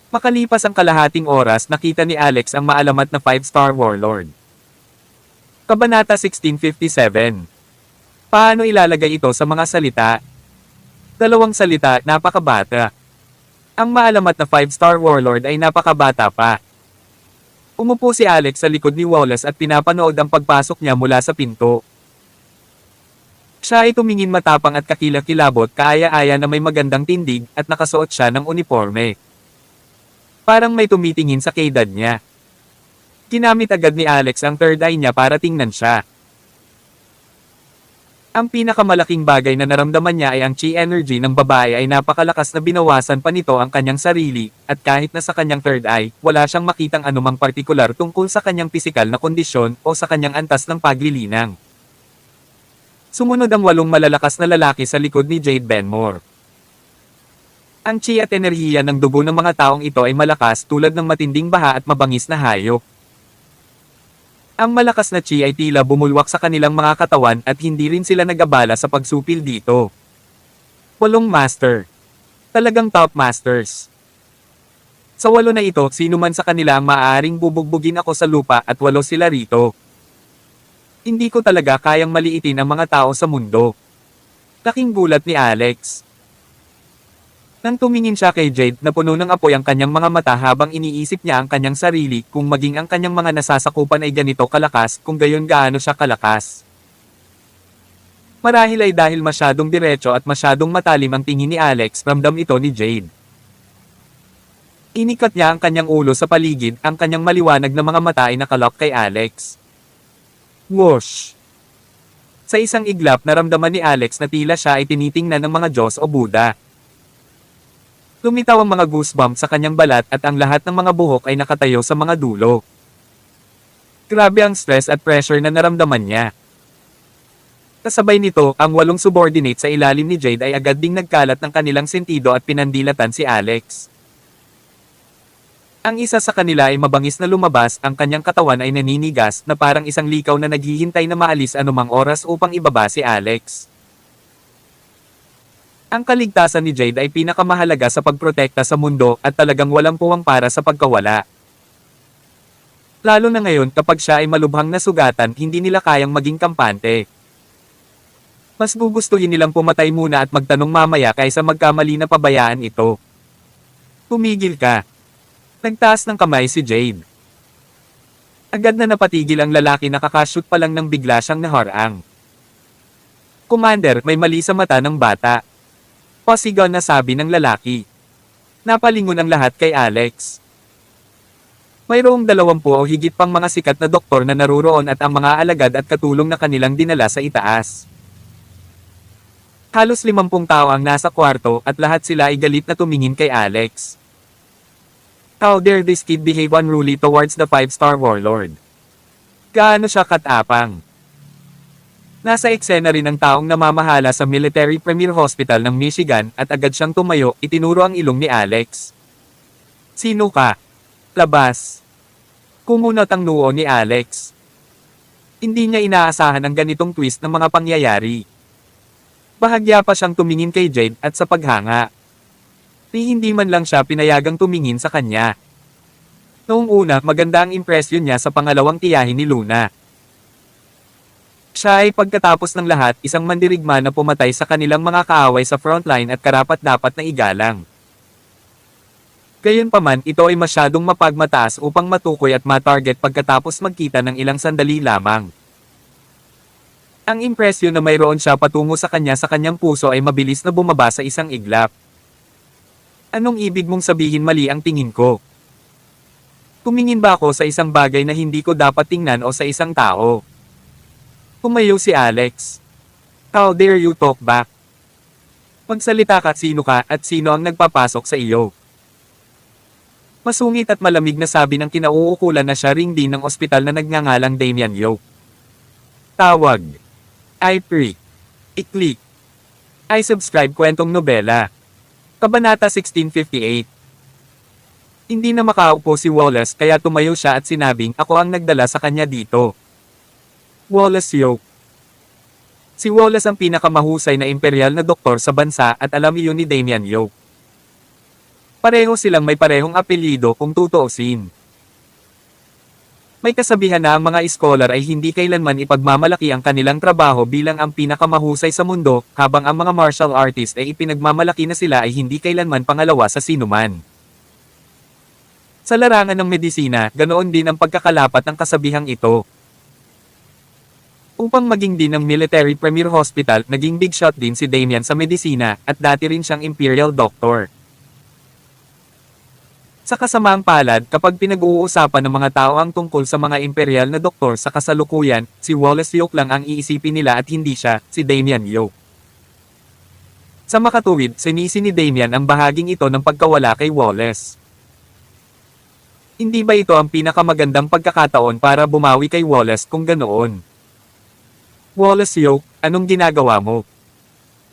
Makalipas ang kalahating oras, nakita ni Alex ang maalamat na 5-star warlord. Kabanata 1657. Paano ilalagay ito sa mga salita? 2 salita, napakabata. Ang maalamat na 5-star warlord ay napakabata pa. Umupo si Alex sa likod ni Wallace at pinapanood ang pagpasok niya mula sa pinto. Siya ay tumingin matapang at kakilakilabot kaaya-aya na may magandang tindig at nakasuot siya ng uniforme. Parang may tumitingin sa kaedad niya. Ginamit agad ni Alex ang third eye niya para tingnan siya. Ang pinakamalaking bagay na naramdaman niya ay ang chi energy ng babae ay napakalakas na binawasan pa nito ang kanyang sarili, at kahit na sa kanyang third eye, wala siyang makitang anumang partikular tungkol sa kanyang pisikal na kondisyon o sa kanyang antas ng paglilinang. Sumunod ang 8 malalakas na lalaki sa likod ni Jade Benmore. Ang chi at enerhiya ng dugo ng mga taong ito ay malakas tulad ng matinding baha at mabangis na hayop. Ang malakas na chi ay tila bumulwak sa kanilang mga katawan at hindi rin sila nag-abala sa pagsupil dito. 8 master. Talagang top masters. Sa 8 na ito, sino man sa kanila ang maaaring bubugbugin ako sa lupa at 8 sila rito. Hindi ko talaga kayang maliitin ang mga tao sa mundo. Laking gulat ni Alex. Nang tumingin siya kay Jade na puno ng apoy ang kanyang mga mata habang iniisip niya ang kanyang sarili kung maging ang kanyang mga nasasakupan ay ganito kalakas kung gayon gaano siya kalakas. Marahil ay dahil masyadong diretso at masyadong matalim ang tingin ni Alex, ramdam ito ni Jade. Inikat niya ang kanyang ulo sa paligid, ang kanyang maliwanag na mga mata ay nakalock kay Alex. Whoosh! Sa isang iglap naramdaman ni Alex na tila siya ay tinitingnan ng mga Diyos o Buddha. Lumitaw ang mga goosebumps sa kanyang balat at ang lahat ng mga buhok ay nakatayo sa mga dulo. Grabe ang stress at pressure na naramdaman niya. Kasabay nito, ang 8 subordinate sa ilalim ni Jade ay agad ding nagkalat ng kanilang sentido at pinandilatan si Alex. Ang isa sa kanila ay mabangis na lumabas, ang kanyang katawan ay naninigas na parang isang likaw na naghihintay na maalis anumang oras upang ibaba si Alex. Ang kaligtasan ni Jade ay pinakamahalaga sa pagprotekta sa mundo at talagang walang puwang para sa pagkawala. Lalo na ngayon kapag siya ay malubhang nasugatan, hindi nila kayang maging kampante. Mas gugustuhin nilang pumatay muna at magtanong mamaya kaysa magkamali na pabayaan ito. Tumigil ka. Nagtaas ng kamay si Jade. Agad na napatigil ang lalaki na kakashoot pa lang nang bigla siyang naharang. Commander, may mali sa mata ng bata. Pasigaw na sabi ng lalaki. Napalingon ang lahat kay Alex. Mayroong 20 o higit pang mga sikat na doktor na naruroon at ang mga alagad at katulong na kanilang dinala sa itaas. Halos 50 tao ang nasa kwarto at lahat sila ay galit na tumingin kay Alex. How dare this kid behave unruly towards the 5-star warlord? Gaano siya katapang? Nasa eksena rin ang taong namamahala sa Military Premier Hospital ng Michigan at agad siyang tumayo, itinuro ang ilong ni Alex. Sino ka? Labas. Kumunot ang noo ni Alex. Hindi niya inaasahan ang ganitong twist ng mga pangyayari. Bahagya pa siyang tumingin kay Jade at sa paghanga. Hindi man lang siya pinayagang tumingin sa kanya. Noong una, maganda ang impresyon niya sa pangalawang tiyahin ni Luna. Siya ay pagkatapos ng lahat isang mandirigma na pumatay sa kanilang mga kaaway sa frontline at karapat-dapat na igalang. Gayunpaman, ito ay masyadong mapagmataas upang matukoy at matarget pagkatapos magkita ng ilang sandali lamang. Ang impresyon na mayroon siya patungo sa kanyang puso ay mabilis na bumaba sa isang iglap. Anong ibig mong sabihin mali ang tingin ko? Tumingin ba ako sa isang bagay na hindi ko dapat tingnan o sa isang tao? Tumayo si Alex. How dare you talk back? Magsalita ka, sino ka at sino ang nagpapasok sa iyo? Masungit at malamig na sabi ng kinauukulan na siya ring din ng ospital na nagngangalang Damian Yoke. Tawag. I pre. I-click. I subscribe kwentong nobela. Kabanata 1658. Hindi na makaupo si Wallace kaya tumayo siya at sinabing ako ang nagdala sa kanya dito. Wallace Yoke. Si Wallace ang pinakamahusay na imperial na doktor sa bansa at alam iyon ni Damian Yoke. Pareho silang may parehong apelyido kung tutuusin. May kasabihan na ang mga scholar ay hindi kailanman ipagmamalaki ang kanilang trabaho bilang ang pinakamahusay sa mundo, habang ang mga martial artist ay ipinagmamalaki na sila ay hindi kailanman pangalawa sa sinuman. Sa Sa larangan ng medisina, ganoon din ang pagkakalapat ng kasabihang ito. Upang maging din ng Military Premier Hospital, naging big shot din si Damian sa medisina, at dati rin siyang Imperial Doctor. Sa kasamaang palad, kapag pinag-uusapan ng mga tao ang tungkol sa mga imperial na doktor sa kasalukuyan, si Wallace Yoke lang ang iisipin nila at hindi siya, si Damian Yoke. Sa makatuwid, sinisi ni Damian ang bahaging ito ng pagkawala kay Wallace. Hindi ba ito ang pinakamagandang pagkakataon para bumawi kay Wallace kung ganoon? Wallace Yoke, anong ginagawa mo?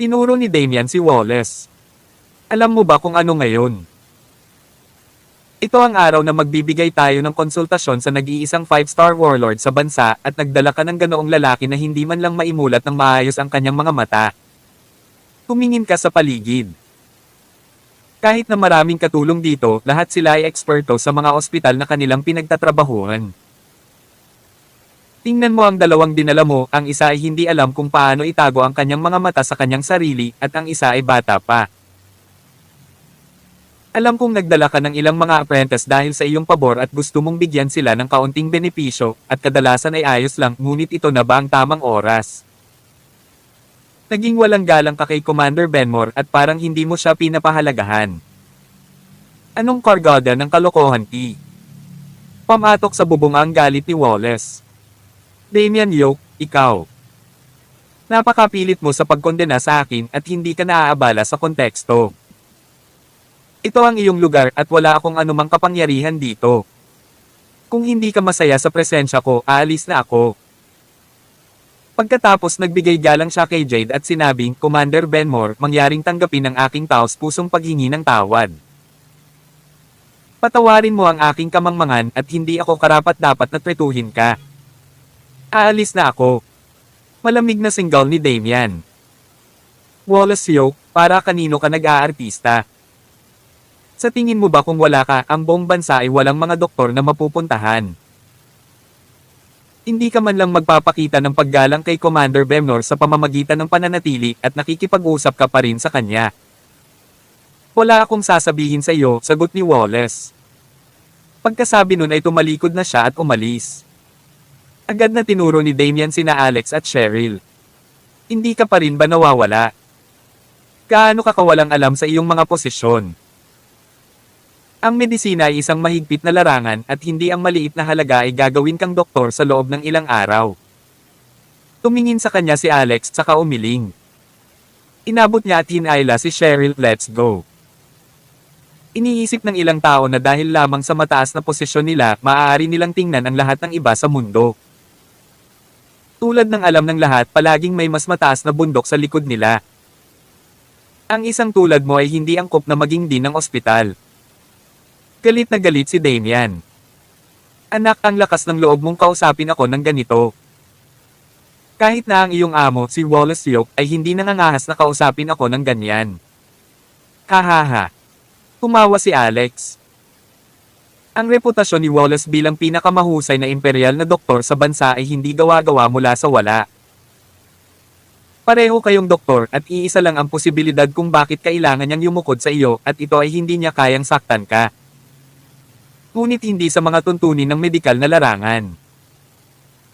Tinuro ni Damian si Wallace. Alam mo ba kung ano ngayon? Ito ang araw na magbibigay tayo ng konsultasyon sa nag-iisang 5-star warlord sa bansa at nagdala ka ng ganoong lalaki na hindi man lang maimulat ng maayos ang kanyang mga mata. Tumingin ka sa paligid. Kahit na maraming katulong dito, lahat sila ay eksperto sa mga ospital na kanilang pinagtatrabahuhan. Tingnan mo ang dalawang dinala mo, ang isa ay hindi alam kung paano itago ang kanyang mga mata sa kanyang sarili, at ang isa ay bata pa. Alam kong nagdala ka ng ilang mga apprentice dahil sa iyong pabor at gusto mong bigyan sila ng kaunting benepisyo, at kadalasan ay ayos lang, ngunit ito na ba ang tamang oras? Naging walang galang ka kay Commander Benmore at parang hindi mo siya pinapahalagahan. Anong kargada ng kalokohan, T? Pamatok sa bubong ang galit ni Wallace. Damian Yoke, ikaw. Napakapilit mo sa pagkondena sa akin at hindi ka naaabala sa konteksto. Ito ang iyong lugar at wala akong anumang kapangyarihan dito. Kung hindi ka masaya sa presensya ko, aalis na ako. Pagkatapos nagbigay galang siya kay Jade at sinabing, Commander Benmore, mangyaring tanggapin ang aking taos-pusong paghingi ng tawad. Patawarin mo ang aking kamangmangan at hindi ako karapat-dapat na tretuhin ka. Aalis na ako. Malamig na singgal ni Damian. Wallace Yoke, para kanino ka nag-aartista? Sa tingin mo ba kung wala ka, ang buong bansa ay walang mga doktor na mapupuntahan? Hindi ka man lang magpapakita ng paggalang kay Commander Benmore sa pamamagitan ng pananatili at nakikipag-usap ka pa rin sa kanya. Wala akong sasabihin sa iyo, sagot ni Wallace. Pagkasabi nun ay tumalikod na siya at umalis. Agad na tinuro ni Damian sina Alex at Cheryl. Hindi ka pa rin ba nawawala? Gaano ka kawalang alam sa iyong mga posisyon? Ang medisina ay isang mahigpit na larangan at hindi ang maliit na halaga ay gagawin kang doktor sa loob ng ilang araw. Tumingin sa kanya si Alex saka umiling. Inabot niya at hinayla si Cheryl, let's go. Iniisip ng ilang tao na dahil lamang sa mataas na posisyon nila, maaari nilang tingnan ang lahat ng iba sa mundo. Tulad ng alam ng lahat, palaging may mas mataas na bundok sa likod nila. Ang isang tulad mo ay hindi angkop na maging din ng ospital. Galit na galit si Damian. Anak, ang lakas ng loob mong kausapin ako ng ganito. Kahit na ang iyong amo, si Wallace Yoke, ay hindi nangangahas na kausapin ako ng ganyan. Hahaha. Tumawa si Alex. Ang reputasyon ni Wallace bilang pinakamahusay na imperial na doktor sa bansa ay hindi gawa-gawa mula sa wala. Pareho kayong doktor at iisa lang ang posibilidad kung bakit kailangan niyang yumukod sa iyo at ito ay hindi niya kayang saktan ka. Ngunit hindi sa mga tuntunin ng medikal na larangan.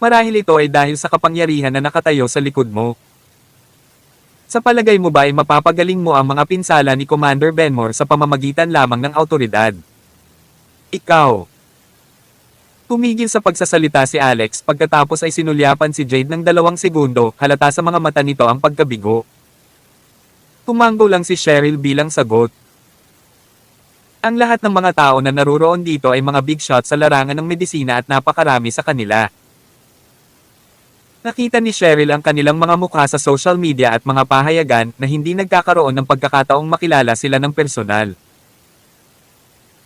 Marahil ito ay dahil sa kapangyarihan na nakatayo sa likod mo. Sa palagay mo ba ay mapapagaling mo ang mga pinsala ni Commander Benmore sa pamamagitan lamang ng awtoridad? Ikaw. Tumigil sa pagsasalita si Alex pagkatapos ay sinulyapan si Jade ng 2 segundo, halata sa mga mata nito ang pagkabigo. Tumango lang si Cheryl bilang sagot. Ang lahat ng mga tao na naruroon dito ay mga big shot sa larangan ng medisina at napakarami sa kanila. Nakita ni Cheryl ang kanilang mga mukha sa social media at mga pahayagan na hindi nagkakaroon ng pagkakataong makilala sila ng personal.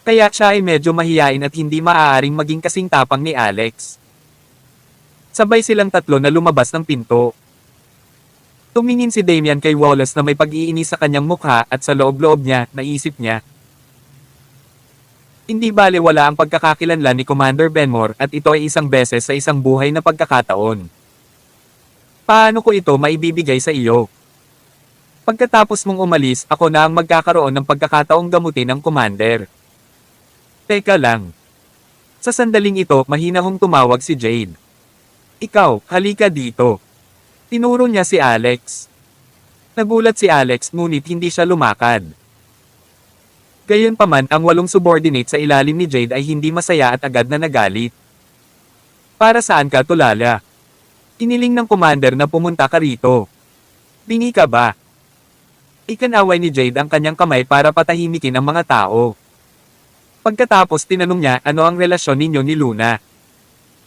Kaya siya ay medyo mahiyain at hindi maaaring maging kasing tapang ni Alex. Sabay silang tatlo na lumabas ng pinto. Tumingin si Damian kay Wallace na may pag-iinis sa kanyang mukha at sa loob-loob niya, naisip niya. Hindi bale wala ang pagkakakilanlan ni Commander Benmore at ito ay isang beses sa isang buhay na pagkakataon. Paano ko ito maibibigay sa iyo? Pagkatapos mong umalis, ako na ang magkakaroon ng pagkakataong gamutin ng Commander. Teka lang. Sa sandaling ito, mahinahong tumawag si Jade. Ikaw, halika dito. Tinuro niya si Alex. Nagulat si Alex ngunit hindi siya lumakad. Gayunpaman ang 8 subordinate sa ilalim ni Jade ay hindi masaya at agad na nagalit. Para saan ka tulala? Iniling ng commander na pumunta ka rito. Bingi ka ba? Ikanaway ni Jade ang kanyang kamay para patahimikin ang mga tao. Pagkatapos tinanong niya ano ang relasyon ninyo ni Luna.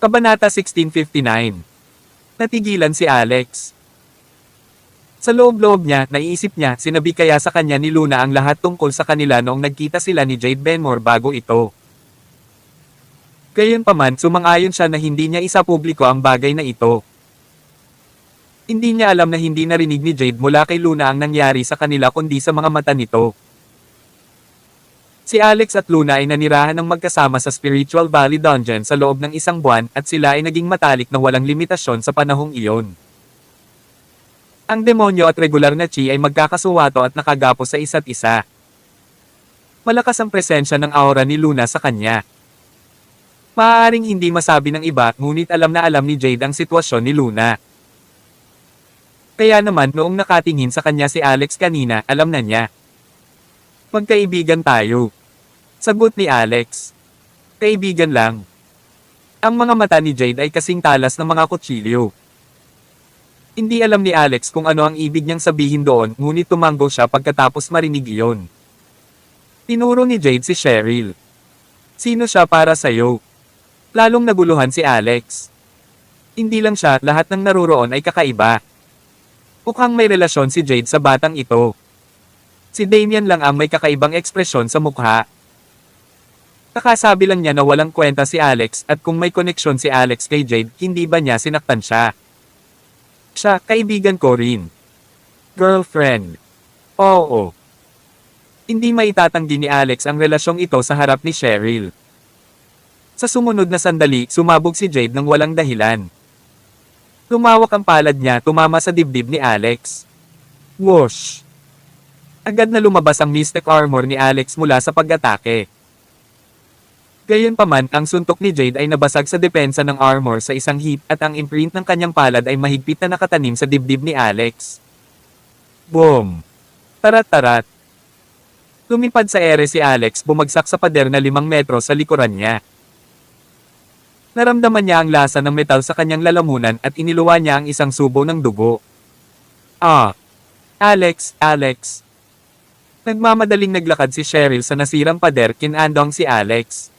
Kabanata 1659. Natigilan si Alex. Sa loob-loob niya, naiisip niya, sinabi kaya sa kanya ni Luna ang lahat tungkol sa kanila noong nagkita sila ni Jade Benmore bago ito. Gayunpaman, sumang-ayon siya na hindi niya isapubliko ang bagay na ito. Hindi niya alam na hindi narinig ni Jade mula kay Luna ang nangyari sa kanila kundi sa mga mata nito. Si Alex at Luna ay nanirahan ng magkasama sa Spiritual Valley Dungeon sa loob ng 1 buwan at sila ay naging matalik na walang limitasyon sa panahong iyon. Ang demonyo at regular na chi ay magkakasuwato at nakagapos sa isa't isa. Malakas ang presensya ng aura ni Luna sa kanya. Maaaring hindi masabi ng iba, ngunit alam na alam ni Jade ang sitwasyon ni Luna. Kaya naman noong nakatingin sa kanya si Alex kanina, alam na niya. Magkaibigan tayo. Sagot ni Alex. Kaibigan lang. Ang mga mata ni Jade ay kasing talas ng mga kutsilyo. Hindi alam ni Alex kung ano ang ibig niyang sabihin doon, ngunit tumanggo siya pagkatapos marinig iyon. Tinuro ni Jade si Cheryl. Sino siya para sa'yo? Lalong naguluhan si Alex. Hindi lang siya, lahat ng naruroon ay kakaiba. Mukhang may relasyon si Jade sa batang ito. Si Damian lang ang may kakaibang ekspresyon sa mukha. Kakasabi lang niya na walang kwenta si Alex at kung may koneksyon si Alex kay Jade, hindi ba niya sinaktan siya? Siya, kaibigan ko rin. Girlfriend. Oo. Hindi maitatanggi ni Alex ang relasyong ito sa harap ni Cheryl. Sa sumunod na sandali, sumabog si Jade ng walang dahilan. Lumawak ang palad niya, tumama sa dibdib ni Alex. Whoosh! Agad na lumabas ang mystic armor ni Alex mula sa pag-atake. Gayunpaman, ang suntok ni Jade ay nabasag sa depensa ng armor sa isang hit at ang imprint ng kanyang palad ay mahigpit na nakatanim sa dibdib ni Alex. Boom! Tarat-tarat! Lumipad sa ere si Alex, bumagsak sa pader na 5 metro sa likuran niya. Naramdaman niya ang lasa ng metal sa kanyang lalamunan at iniluwa niya ang isang subo ng dugo. Ah! Alex! Alex! Nagmamadaling naglakad si Cheryl sa nasirang pader, kinandong si Alex.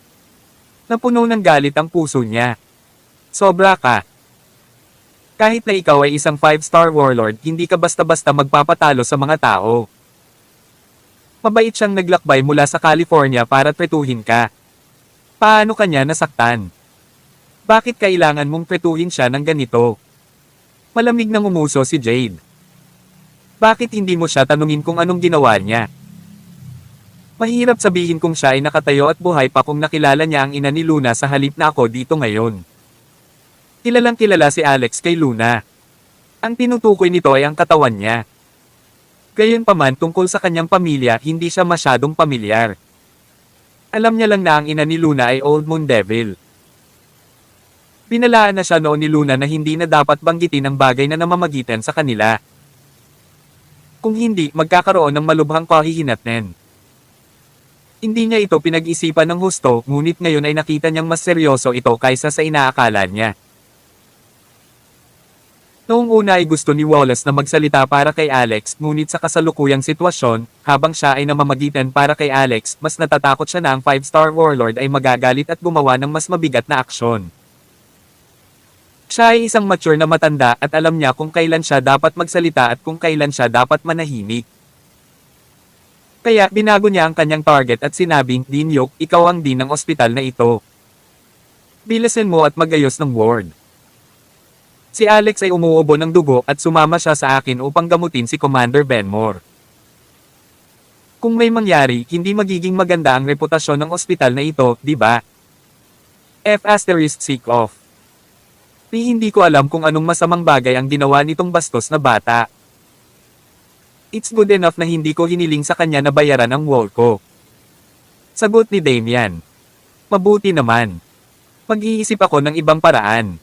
Napuno ng galit ang puso niya. Sobra ka. Kahit na ikaw ay isang 5-star warlord, hindi ka basta-basta magpapatalo sa mga tao. Mabait siyang naglakbay mula sa California para tretuhin ka. Paano kanya nasaktan? Bakit kailangan mong tretuhin siya ng ganito? Malamig nang umuso si Jade. Bakit hindi mo siya tanungin kung anong ginawa niya? Mahirap sabihin kung siya ay nakatayo at buhay pa kung nakilala niya ang ina ni Luna sa halip na ako dito ngayon. Kilalang kilala si Alex kay Luna. Ang tinutukoy nito ay ang katawan niya. Gayunpaman tungkol sa kanyang pamilya, hindi siya masyadong pamilyar. Alam niya lang na ang ina ni Luna ay Old Moon Devil. Binalaan na siya noon ni Luna na hindi na dapat banggitin ang bagay na namamagitan sa kanila. Kung hindi, magkakaroon ng malubhang kahihinatnen. Hindi niya ito pinag-isipan ng husto, ngunit ngayon ay nakita niyang mas seryoso ito kaysa sa inaakala niya. Noong una ay gusto ni Wallace na magsalita para kay Alex, ngunit sa kasalukuyang sitwasyon, habang siya ay namamagitan para kay Alex, mas natatakot siya na ang 5-star warlord ay magagalit at gumawa ng mas mabigat na aksyon. Siya ay isang mature na matanda at alam niya kung kailan siya dapat magsalita at kung kailan siya dapat manahimik. Kaya binago niya ang kanyang target at sinabing, Dinyok, ikaw ang dean ng ospital na ito. Bilasin mo at magayos ng ward. Si Alex ay umuubo ng dugo at sumama siya sa akin upang gamutin si Commander Benmore. Kung may mangyari, hindi magiging maganda ang reputasyon ng ospital na ito, di ba? F*** off. Hindi ko alam kung anong masamang bagay ang ginawa nitong bastos na bata. It's good enough na hindi ko hiniling sa kanya na bayaran ang wall ko. Sagot ni Damian. Mabuti naman. Mag-iisip ako ng ibang paraan.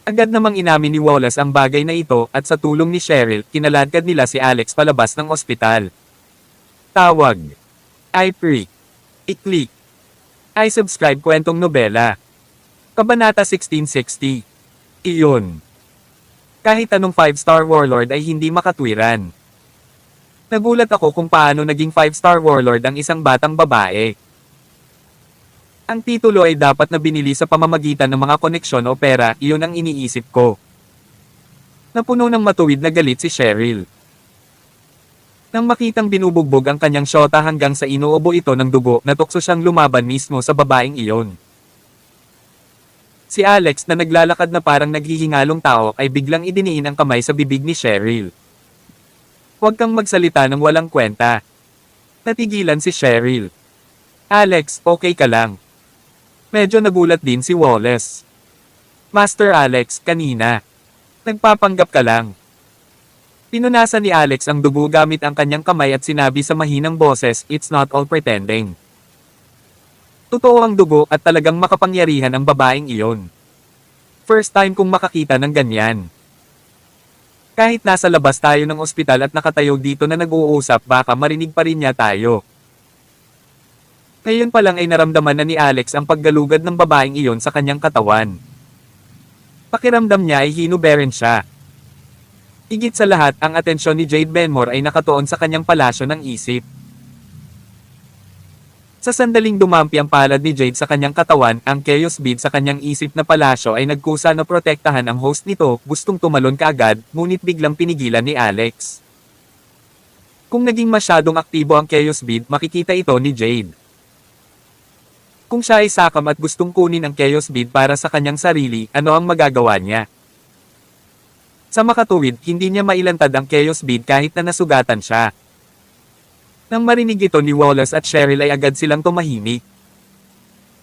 Agad namang inamin ni Wallace ang bagay na ito at sa tulong ni Cheryl, kinaladkad nila si Alex palabas ng ospital. Tawag. I-pre. I-click. I-subscribe kwentong nobela. Kabanata 1660. Iyon. Kahit anong 5-star warlord ay hindi makatwiran. Nagulat ako kung paano naging 5-star warlord ang isang batang babae. Ang titulo ay dapat na binili sa pamamagitan ng mga koneksyon o pera, iyon ang iniisip ko. Napuno ng matuwid na galit si Cheryl. Nang makitang binubugbog ang kanyang syota hanggang sa inuubo ito ng dugo, natukso siyang lumaban mismo sa babaeng iyon. Si Alex na naglalakad na parang naghihingalong tao ay biglang idiniin ang kamay sa bibig ni Cheryl. Huwag kang magsalita ng walang kwenta. Natigilan si Cheryl. Alex, okay ka lang? Medyo nagulat din si Wallace. Master Alex, kanina. Nagpapanggap ka lang. Pinunasan ni Alex ang dugo gamit ang kanyang kamay at sinabi sa mahinang boses, it's not all pretending. Totoo ang dugo at talagang makapangyarihan ang babaeng iyon. First time kong makakita ng ganyan. Kahit nasa labas tayo ng ospital at nakatayo dito na nag-uusap, baka marinig pa rin niya tayo. Ngayon pa lang ay naramdaman na ni Alex ang paggalugad ng babaeng iyon sa kanyang katawan. Pakiramdam niya ay hinuberen siya. Higit sa lahat, ang atensyon ni Jade Benmore ay nakatuon sa kanyang palasyo ng isip. Sa sandaling dumampi ang palad ni Jade sa kanyang katawan, ang chaos bead sa kanyang isip na palasyo ay nagkusa na protektahan ang host nito, gustong tumalon kaagad, ngunit biglang pinigilan ni Alex. Kung naging masyadong aktibo ang chaos bead, makikita ito ni Jade. Kung siya ay sakam at gustong kunin ang chaos bead para sa kanyang sarili, ano ang magagawa niya? Sa makatuwid, hindi niya mailantad ang chaos bead kahit na nasugatan siya. Nang marinig ito ni Wallace at Cheryl ay agad silang tumahimik.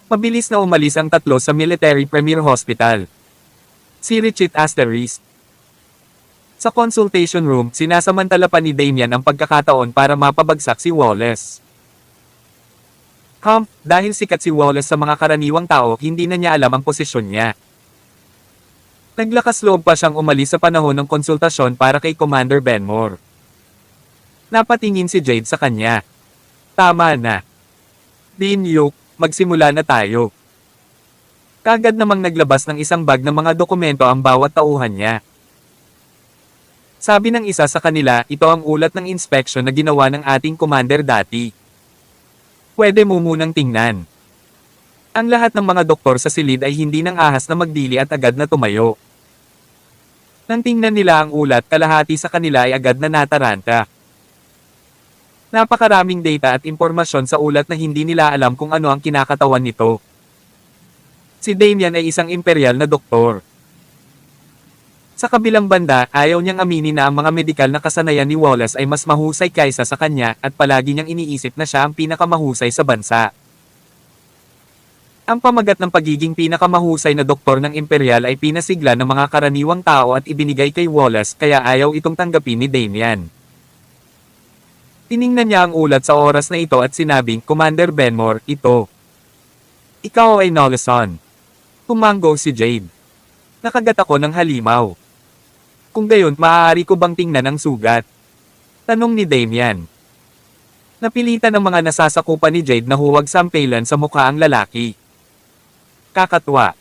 Mabilis na umalis ang tatlo sa Military Premier Hospital. Si Richard Asterisk. Sa consultation room, sinasamantala pa ni Damian ang pagkakataon para mapabagsak si Wallace. Dahil sikat si Wallace sa mga karaniwang tao, hindi na niya alam ang posisyon niya. Naglakas loob pa siyang umalis sa panahon ng konsultasyon para kay Commander Benmore. Napatingin si Jade sa kanya. Tama na. Dean Luke, magsimula na tayo. Kagad namang naglabas ng isang bag ng mga dokumento ang bawat tauhan niya. Sabi ng isa sa kanila, ito ang ulat ng inspection na ginawa ng ating commander dati. Pwede mo munang tingnan. Ang lahat ng mga doktor sa silid ay hindi nang ahas na magdili at agad na tumayo. Nang tingnan nila ang ulat, kalahati sa kanila ay agad na nataranta. Napakaraming data at impormasyon sa ulat na hindi nila alam kung ano ang kinakatawan nito. Si Damian ay isang imperial na doktor. Sa kabilang banda, ayaw niyang aminin na ang mga medikal na kasanayan ni Wallace ay mas mahusay kaysa sa kanya at palagi niyang iniisip na siya ang pinakamahusay sa bansa. Ang pamagat ng pagiging pinakamahusay na doktor ng imperial ay pinasigla ng mga karaniwang tao at ibinigay kay Wallace kaya ayaw itong tanggapin ni Damian. Tiningnan niya ang ulat sa oras na ito at sinabing, Commander Benmore, ito. Ikaw ay Nolleson. Tumango si Jade. Nakagat ako ng halimaw. Kung gayon, maaari ko bang tingnan ang sugat? Tanong ni Damian. Napilitan ng mga nasasakupan ni Jade na huwag sampelan sa mukha ang lalaki. Kakatwa.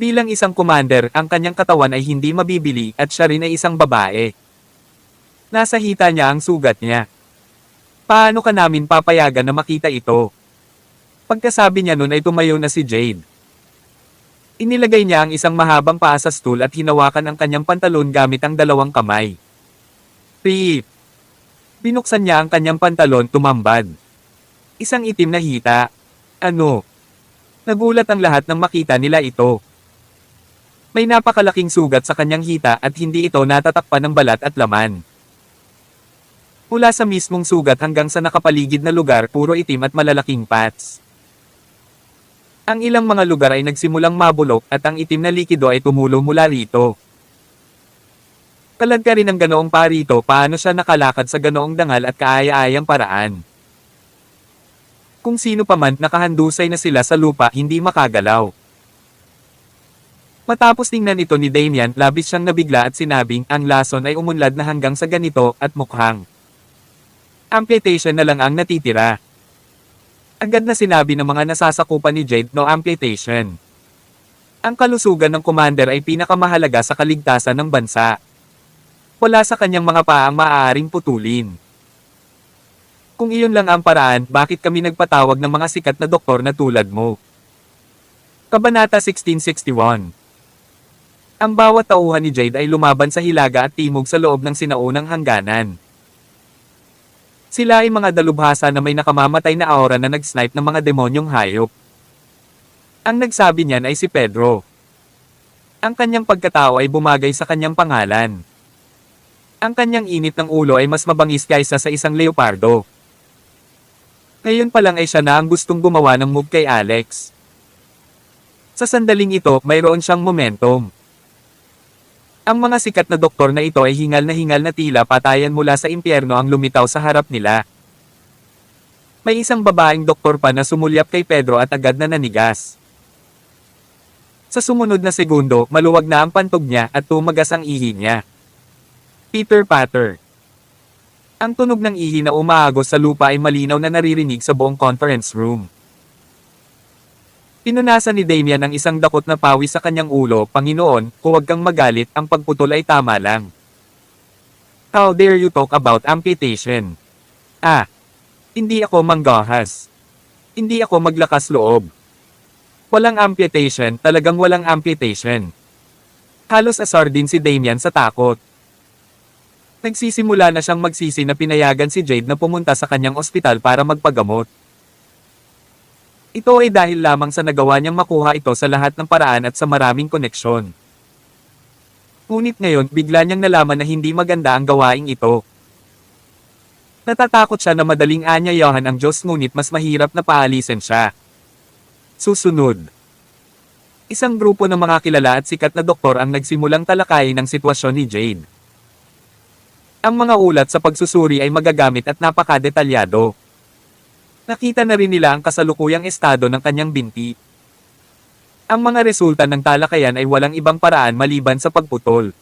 Bilang isang commander, ang kanyang katawan ay hindi mabibili at siya rin ay isang babae. Nasa hita niya ang sugat niya. Paano ka namin papayagan na makita ito? Pagkasabi niya nun ay tumayo na si Jade. Inilagay niya ang isang mahabang paa sa stool at hinawakan ang kanyang pantalon gamit ang dalawang kamay. Rip! Binuksan niya ang kanyang pantalon, tumambad. Isang itim na hita. Ano? Nagulat ang lahat nang makita nila ito. May napakalaking sugat sa kanyang hita at hindi ito natatakpan ng balat at laman. Mula sa mismong sugat hanggang sa nakapaligid na lugar, puro itim at malalaking pats. Ang ilang mga lugar ay nagsimulang mabulok at ang itim na likido ay tumulo mula rito. Kalad ka rin ang ganoong parito, paano siya nakalakad sa ganoong dangal at kaaya-ayang paraan. Kung sino pa man nakahandusay na sila sa lupa hindi makagalaw. Matapos tingnan ito ni Damian, labis siyang nabigla at sinabing ang lason ay umunlad na hanggang sa ganito at mukhang amputation na lang ang natitira. Agad na sinabi ng mga nasasakupan ni Jade no amputation. Ang kalusugan ng commander ay pinakamahalaga sa kaligtasan ng bansa. Wala sa kanyang mga paa ang maaaring putulin. Kung iyon lang ang paraan, bakit kami nagpatawag ng mga sikat na doktor na tulad mo? Kabanata 1661. Ang bawat tauhan ni Jade ay lumaban sa hilaga at timog sa loob ng sinaunang hangganan. Sila ay mga dalubhasa na may nakamamatay na aura na nag-snipe ng mga demonyong hayop. Ang nagsabi niyan ay si Pedro. Ang kanyang pagkatao ay bumagay sa kanyang pangalan. Ang kanyang init ng ulo ay mas mabangis kaysa sa isang leopardo. Ngayon pa lang ay siya na ang gustong gumawa ng move kay Alex. Sa sandaling ito, mayroon siyang momentum. Ang mga sikat na doktor na ito ay hingal na tila patayan mula sa impyerno ang lumitaw sa harap nila. May isang babaeng doktor pa na sumulyap kay Pedro at agad na nanigas. Sa sumunod na segundo, maluwag na ang pantog niya at tumagas ang ihi niya. Pitter patter. Ang tunog ng ihi na umaagos sa lupa ay malinaw na naririnig sa buong conference room. Pinunasan ni Damian ang isang dakot na pawis sa kanyang ulo, Panginoon, huwag kang magalit, ang pagputol ay tama lang. How dare you talk about amputation? Hindi ako manggahas. Hindi ako maglakas loob. Walang amputation, talagang walang amputation. Halos asar din si Damian sa takot. Nagsisimula na siyang magsisi na pinayagan si Jade na pumunta sa kanyang ospital para magpagamot. Ito ay dahil lamang sa nagawa niyang makuha ito sa lahat ng paraan at sa maraming koneksyon. Ngunit ngayon, bigla niyang nalaman na hindi maganda ang gawaing ito. Natatakot siya na madaling aanyayahan ang Diyos ngunit mas mahirap na paalisin siya. Susunod. Isang grupo ng mga kilala at sikat na doktor ang nagsimulang talakayin ang sitwasyon ni Jade. Ang mga ulat sa pagsusuri ay magagamit at napakadetalyado. Nakita na rin nila ang kasalukuyang estado ng kanyang binti. Ang mga resulta ng talakayan ay walang ibang paraan maliban sa pagputol.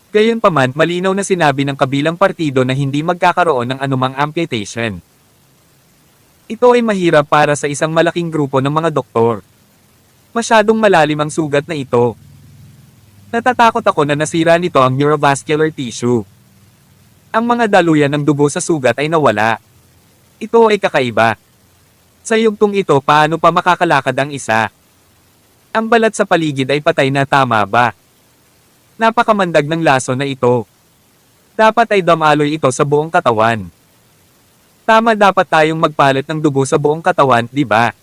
Gayunpaman, malinaw na sinabi ng kabilang partido na hindi magkakaroon ng anumang amputation. Ito ay mahirap para sa isang malaking grupo ng mga doktor. Masyadong malalim ang sugat na ito. Natatakot ako na nasira nito ang neurovascular tissue. Ang mga daluyan ng dugo sa sugat ay nawala. Ito ay kakaiba. Sa yugtong ito, paano pa makakalakad ang isa? Ang balat sa paligid ay patay na, tama ba? Napakamandag ng laso na ito. Dapat ay damaloy ito sa buong katawan. Tama, dapat tayong magpalit ng dugo sa buong katawan, di ba?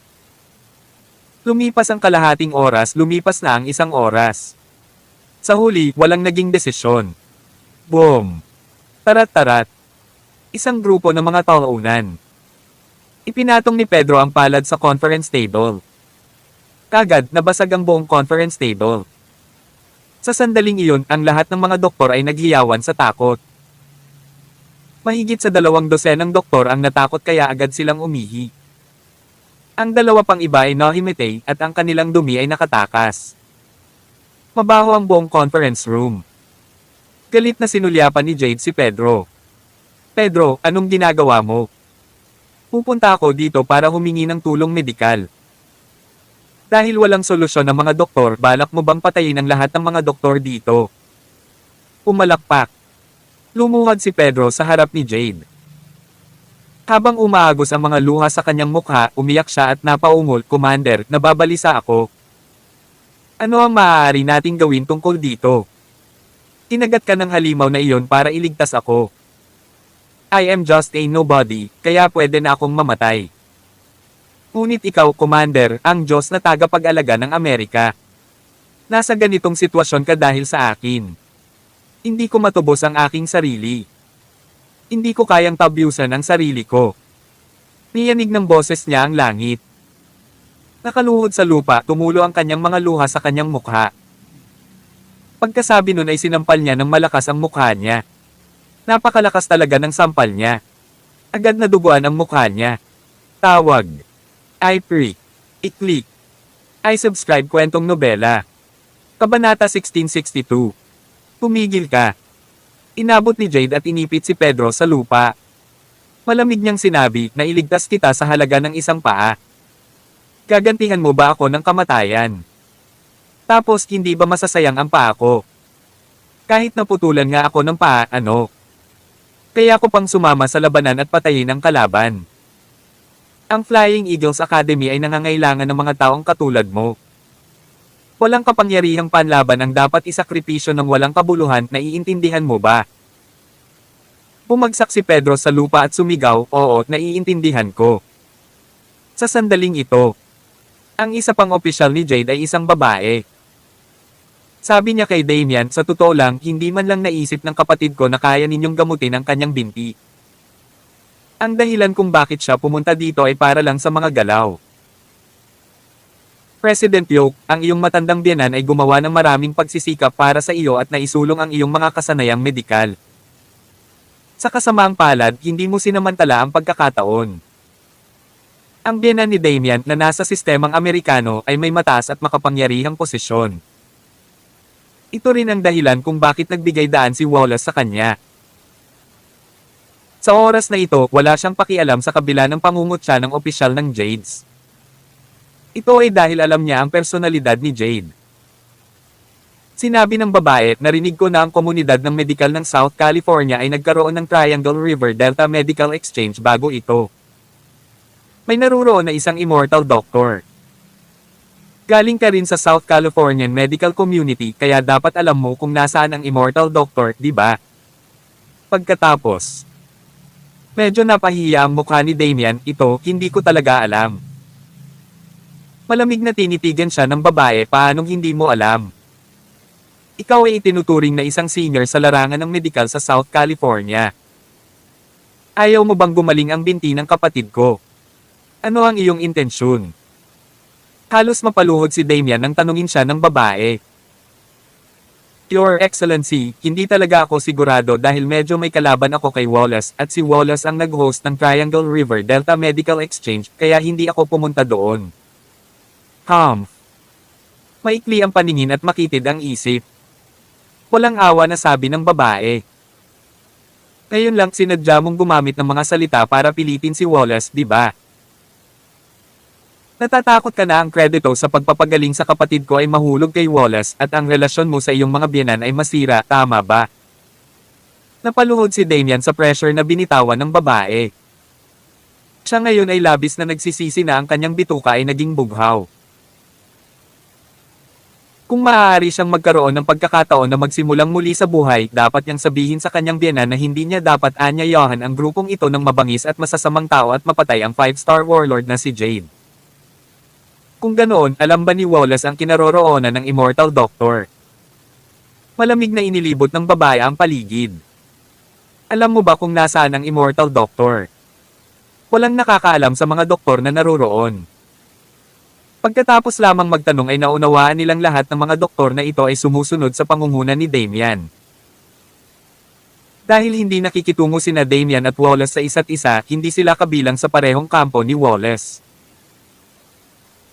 Lumipas ang kalahating oras, lumipas na ang isang oras. Sa huli, walang naging desisyon. Boom! Tarat-tarat. Isang grupo ng mga taunan. Ipinatong ni Pedro ang palad sa conference table. Kagad, nabasag ang buong conference table. Sa sandaling iyon, ang lahat ng mga doktor ay naghiyawan sa takot. Mahigit sa 200 doktor ang natakot kaya agad silang umihi. Ang dalawa pang iba ay nahimatay at ang kanilang dumi ay nakatakas. Mabaho ang buong conference room. Galit na sinulyapan ni Jade si Pedro. Pedro, anong ginagawa mo? Pupunta ako dito para humingi ng tulong medikal. Dahil walang solusyon ng mga doktor, balak mo bang patayin ang lahat ng mga doktor dito? Pumalakpak. Lumuhad si Pedro sa harap ni Jade. Habang umaagos ang mga luha sa kanyang mukha, umiyak siya at napaungol, Commander, nababalisa ako. Ano ang maaari nating gawin tungkol dito? Kinagat ka ng halimaw na iyon para iligtas ako. I am just a nobody, kaya pwede na akong mamatay. Ngunit ikaw, Commander, ang Diyos na tagapag-alaga ng Amerika. Nasa ganitong sitwasyon ka dahil sa akin. Hindi ko matubos ang aking sarili. Hindi ko kayang tabyusan ang sarili ko. Niyanig ng boses niya ang langit. Nakaluhod sa lupa, tumulo ang kanyang mga luha sa kanyang mukha. Pagkasabi nun ay sinampal niya ng malakas ang mukha niya. Napakalakas talaga ng sampal niya. Agad na duguan ang mukha niya. Tawag. I-pre. I-click. I-subscribe kwentong nobela. Kabanata 1662. Tumigil ka. Inabot ni Jade at inipit si Pedro sa lupa. Malamig niyang sinabi na iligtas kita sa halaga ng isang paa. Gagantihan mo ba ako ng kamatayan? Tapos hindi ba masasayang ang paa ko? Kahit naputulan nga ako ng paa, ano? Kaya ko pang sumama sa labanan at patayin ang kalaban. Ang Flying Eagles Academy ay nangangailangan ng mga taong katulad mo. Walang kapangyarihang panlaban ang dapat isakripisyo ng walang kabuluhan, naiintindihan mo ba? Bumagsak si Pedro sa lupa at sumigaw, oo, naiintindihan ko. Sa sandaling ito, ang isa pang opisyal ni Jade ay isang babae. Sabi niya kay Damian, sa totoo lang, hindi man lang naisip ng kapatid ko na kaya ninyong gamutin ang kanyang binti. Ang dahilan kung bakit siya pumunta dito ay para lang sa mga galaw. President Yoke, ang iyong matandang biyenan ay gumawa ng maraming pagsisikap para sa iyo at naisulong ang iyong mga kasanayang medikal. Sa kasamaang palad, hindi mo sinamantala ang pagkakataon. Ang biyenan ni Damian na nasa sistemang Amerikano ay may mataas at makapangyarihang posisyon. Ito rin ang dahilan kung bakit nagbigay daan si Wallace sa kanya. Sa oras na ito, wala siyang pakialam sa kabila ng pangungutya ng opisyal ng Jades. Ito ay dahil alam niya ang personalidad ni Jade. Sinabi ng babae, narinig ko na ang komunidad ng medikal ng South California ay nagkaroon ng Triangle River Delta Medical Exchange bago ito. May naruroon na isang immortal doctor. Galing ka rin sa South Californian medical community kaya dapat alam mo kung nasaan ang immortal doctor, di ba? Pagkatapos, medyo napahiya ang mukha ni Damian, ito, hindi ko talaga alam. Malamig na tinitigan siya ng babae, paanong hindi mo alam? Ikaw ay itinuturing na isang senior sa larangan ng medikal sa South California. Ayaw mo bang gumaling ang binti ng kapatid ko? Ano ang iyong intensyon? Halos mapaluhod si Damian nang tanungin siya ng babae. Your Excellency, hindi talaga ako sigurado dahil medyo may kalaban ako kay Wallace at si Wallace ang nag-host ng Triangle River Delta Medical Exchange kaya hindi ako pumunta doon. Maikli ang paningin at makitid ang isip. Walang awa na sabi ng babae. Ngayon lang sinadya mong gumamit ng mga salita para pilitin si Wallace, di ba? Natatakot ka na ang kredito sa pagpapagaling sa kapatid ko ay mahulog kay Wallace at ang relasyon mo sa iyong mga biyenan ay masira, tama ba? Napaluhod si Damian sa pressure na binitawan ng babae. Siya ngayon ay labis na nagsisisi na ang kanyang bituka ay naging bughaw. Kung maaari siyang magkaroon ng pagkakataon na magsimulang muli sa buhay, dapat niyang sabihin sa kanyang biyenan na hindi niya dapat aanyayahan ang grupong ito ng mabangis at masasamang tao at mapatay ang 5-star warlord na si Jade. Kung ganoon, alam ba ni Wallace ang kinaroroonan ng Immortal Doctor? Malamig na inilibot ng babae ang paligid. Alam mo ba kung nasaan ang Immortal Doctor? Walang nakakaalam sa mga doktor na naroroon. Pagkatapos lamang magtanong ay naunawaan nilang lahat ng mga doktor na ito ay sumusunod sa pangunguna ni Damian. Dahil hindi nakikitungo sina Damian at Wallace sa isa't isa, hindi sila kabilang sa parehong kampo ni Wallace.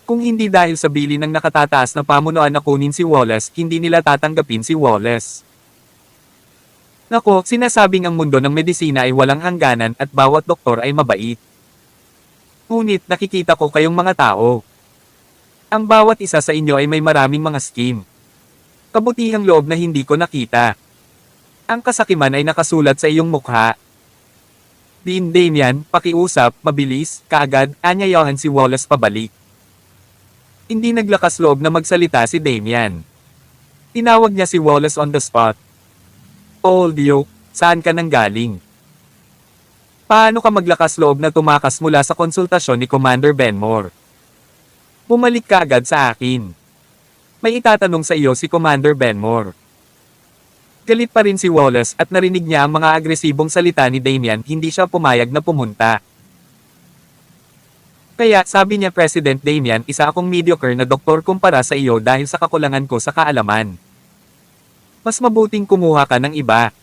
Kung hindi dahil sa bili ng nakatataas na pamunuan na kunin si Wallace, hindi nila tatanggapin si Wallace. Nako, sinasabing ang mundo ng medisina ay walang hangganan at bawat doktor ay mabait. Ngunit nakikita ko kayong mga tao. Ang bawat isa sa inyo ay may maraming mga scheme. Kabutihang loob na hindi ko nakita. Ang kasakiman ay nakasulat sa iyong mukha. Dean Damian, pakiusap, mabilis, kaagad, anyayahan si Wallace pabalik. Hindi naglakas loob na magsalita si Damian. Tinawag niya si Wallace on the spot. Old Yoke, saan ka nang galing? Paano ka maglakas loob na tumakas mula sa konsultasyon ni Commander Benmore? Bumalik ka agad sa akin. May itatanong sa iyo si Commander Benmore. Galit pa rin si Wallace at narinig niya ang mga agresibong salita ni Damian, hindi siya pumayag na pumunta. Kaya, sabi niya President Damian, isa akong mediocre na doktor kumpara sa iyo dahil sa kakulangan ko sa kaalaman. Mas mabuting kumuha ka ng iba.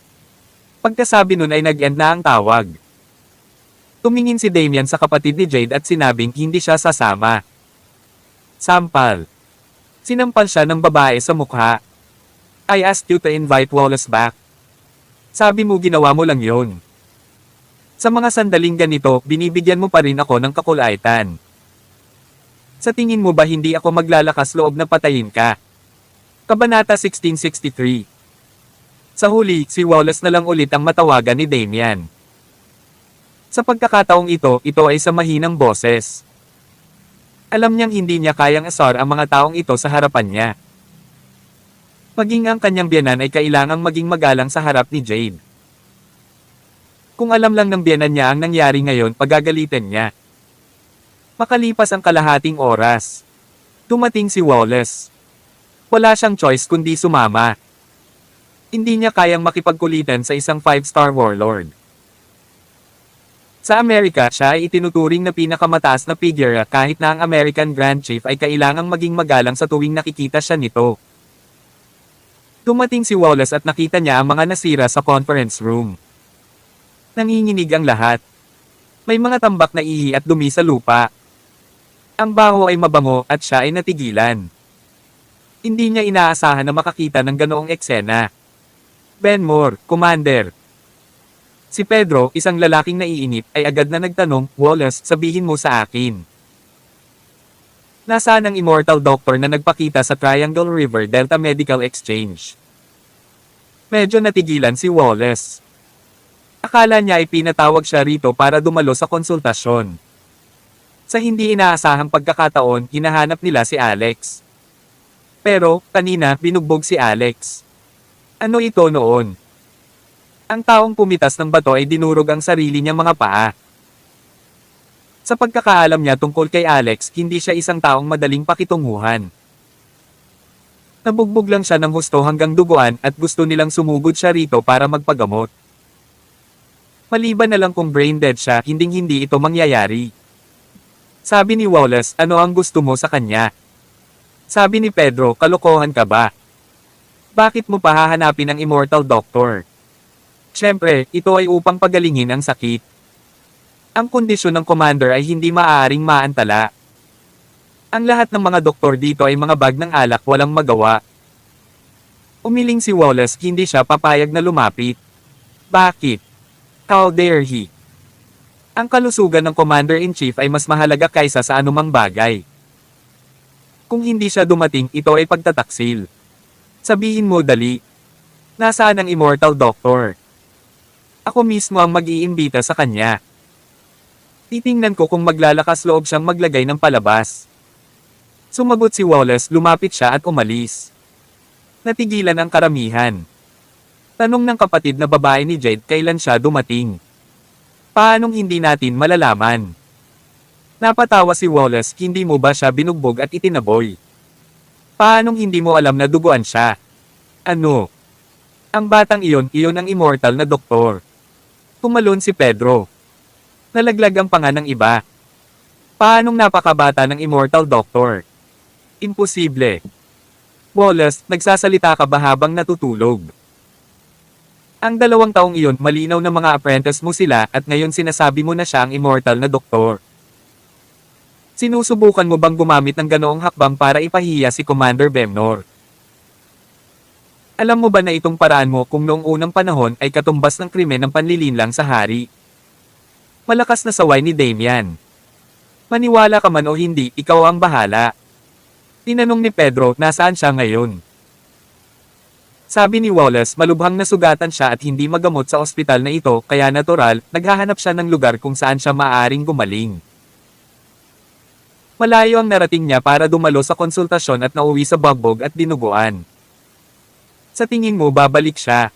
Pagkasabi nun ay nag-end na ang tawag. Tumingin si Damian sa kapatid ni Jade at sinabing hindi siya sasama. Sampal. Sinampal siya ng babae sa mukha. I asked you to invite Wallace back. Sabi mo ginawa mo lang yon. Sa mga sandaling ganito, binibigyan mo pa rin ako ng kakulaitan. Sa tingin mo ba hindi ako maglalakas loob na patayin ka? Kabanata 1663. Sa huli, si Wallace na lang ulit ang matawagan ni Damian. Sa pagkakataong ito ay sa mahinang boses. Alam niyang hindi niya kayang asar ang mga taong ito sa harapan niya. Maging ang kanyang biyanan ay kailangang maging magalang sa harap ni Jade. Kung alam lang ng biyanan niya ang nangyari ngayon, pagagalitan niya. Makalipas ang kalahating oras. Dumating si Wallace. Wala siyang choice kundi sumama. Hindi niya kayang makipagkulitan sa isang 5-star warlord. Sa Amerika, siya ay itinuturing na pinakamataas na figure kahit na ang American Grand Chief ay kailangang maging magalang sa tuwing nakikita siya nito. Dumating si Wallace at nakita niya ang mga nasira sa conference room. Nanginginig ang lahat. May mga tambak na ihi at dumi sa lupa. Ang baho ay mabango at siya ay natigilan. Hindi niya inaasahan na makakita ng ganoong eksena. Benmore, Commander. Si Pedro, isang lalaking naiinip, ay agad na nagtanong, Wallace, sabihin mo sa akin. Nasaan ang immortal doctor na nagpakita sa Triangle River Delta Medical Exchange? Medyo natigilan si Wallace. Akala niya ay pinatawag siya rito para dumalo sa konsultasyon. Sa hindi inaasahang pagkakataon, hinahanap nila si Alex. Pero, kanina, binugbog si Alex. Ano ito noon? Ang taong pumitas ng bato ay dinurog ang sarili niyang mga paa. Sa pagkakaalam niya tungkol kay Alex, hindi siya isang taong madaling pakitunguhan. Nabugbog lang siya ng husto hanggang duguan at gusto nilang sumugod siya rito para magpagamot. Maliban na lang kung brain dead siya, hinding-hindi ito mangyayari. Sabi ni Wallace, ano ang gusto mo sa kanya? Sabi ni Pedro, kalokohan ka ba? Bakit mo pa hahanapin ang immortal doctor? Siyempre, ito ay upang pagalingin ang sakit. Ang kondisyon ng commander ay hindi maaaring maantala. Ang lahat ng mga doktor dito ay mga bag ng alak walang magawa. Umiling si Wallace, hindi siya papayag na lumapit. Bakit? How dare he? Ang kalusugan ng Commander-in-Chief ay mas mahalaga kaysa sa anumang bagay. Kung hindi siya dumating, ito ay pagtataksil. Sabihin mo dali. Nasaan ang immortal doctor? Ako mismo ang mag-iimbita sa kanya. Titingnan ko kung maglalakas loob siyang maglagay ng palabas. Sumagot si Wallace, lumapit siya at umalis. Natigilan ang karamihan. Tanong ng kapatid na babae ni Jade kailan siya dumating. Paanong hindi natin malalaman? Napatawa si Wallace, hindi mo ba siya binugbog at itinaboy? Paanong hindi mo alam na duguan siya? Ano? Ang batang iyon ang immortal na doktor. Tumalon si Pedro. Nalaglag ang panga ng iba. Paanong napakabata ng immortal doctor? Imposible. Wallace, nagsasalita ka ba habang natutulog? Ang 2 taong iyon, malinaw na mga apprentice mo sila at ngayon sinasabi mo na siya ang immortal na doktor. Sinusubukan mo bang gumamit ng ganoong hakbang para ipahiya si Commander Benmore? Alam mo ba na itong paraan mo kung noong unang panahon ay katumbas ng krimen ng panlilinlang sa hari? Malakas na saway ni Damian. Maniwala ka man o hindi, ikaw ang bahala. Tinanong ni Pedro, nasaan siya ngayon? Sabi ni Wallace, malubhang nasugatan siya at hindi magamot sa ospital na ito, kaya natural, naghahanap siya ng lugar kung saan siya maaaring gumaling. Malayo ang narating niya para dumalo sa konsultasyon at nauwi sa bagbog at dinuguan. Sa tingin mo babalik siya?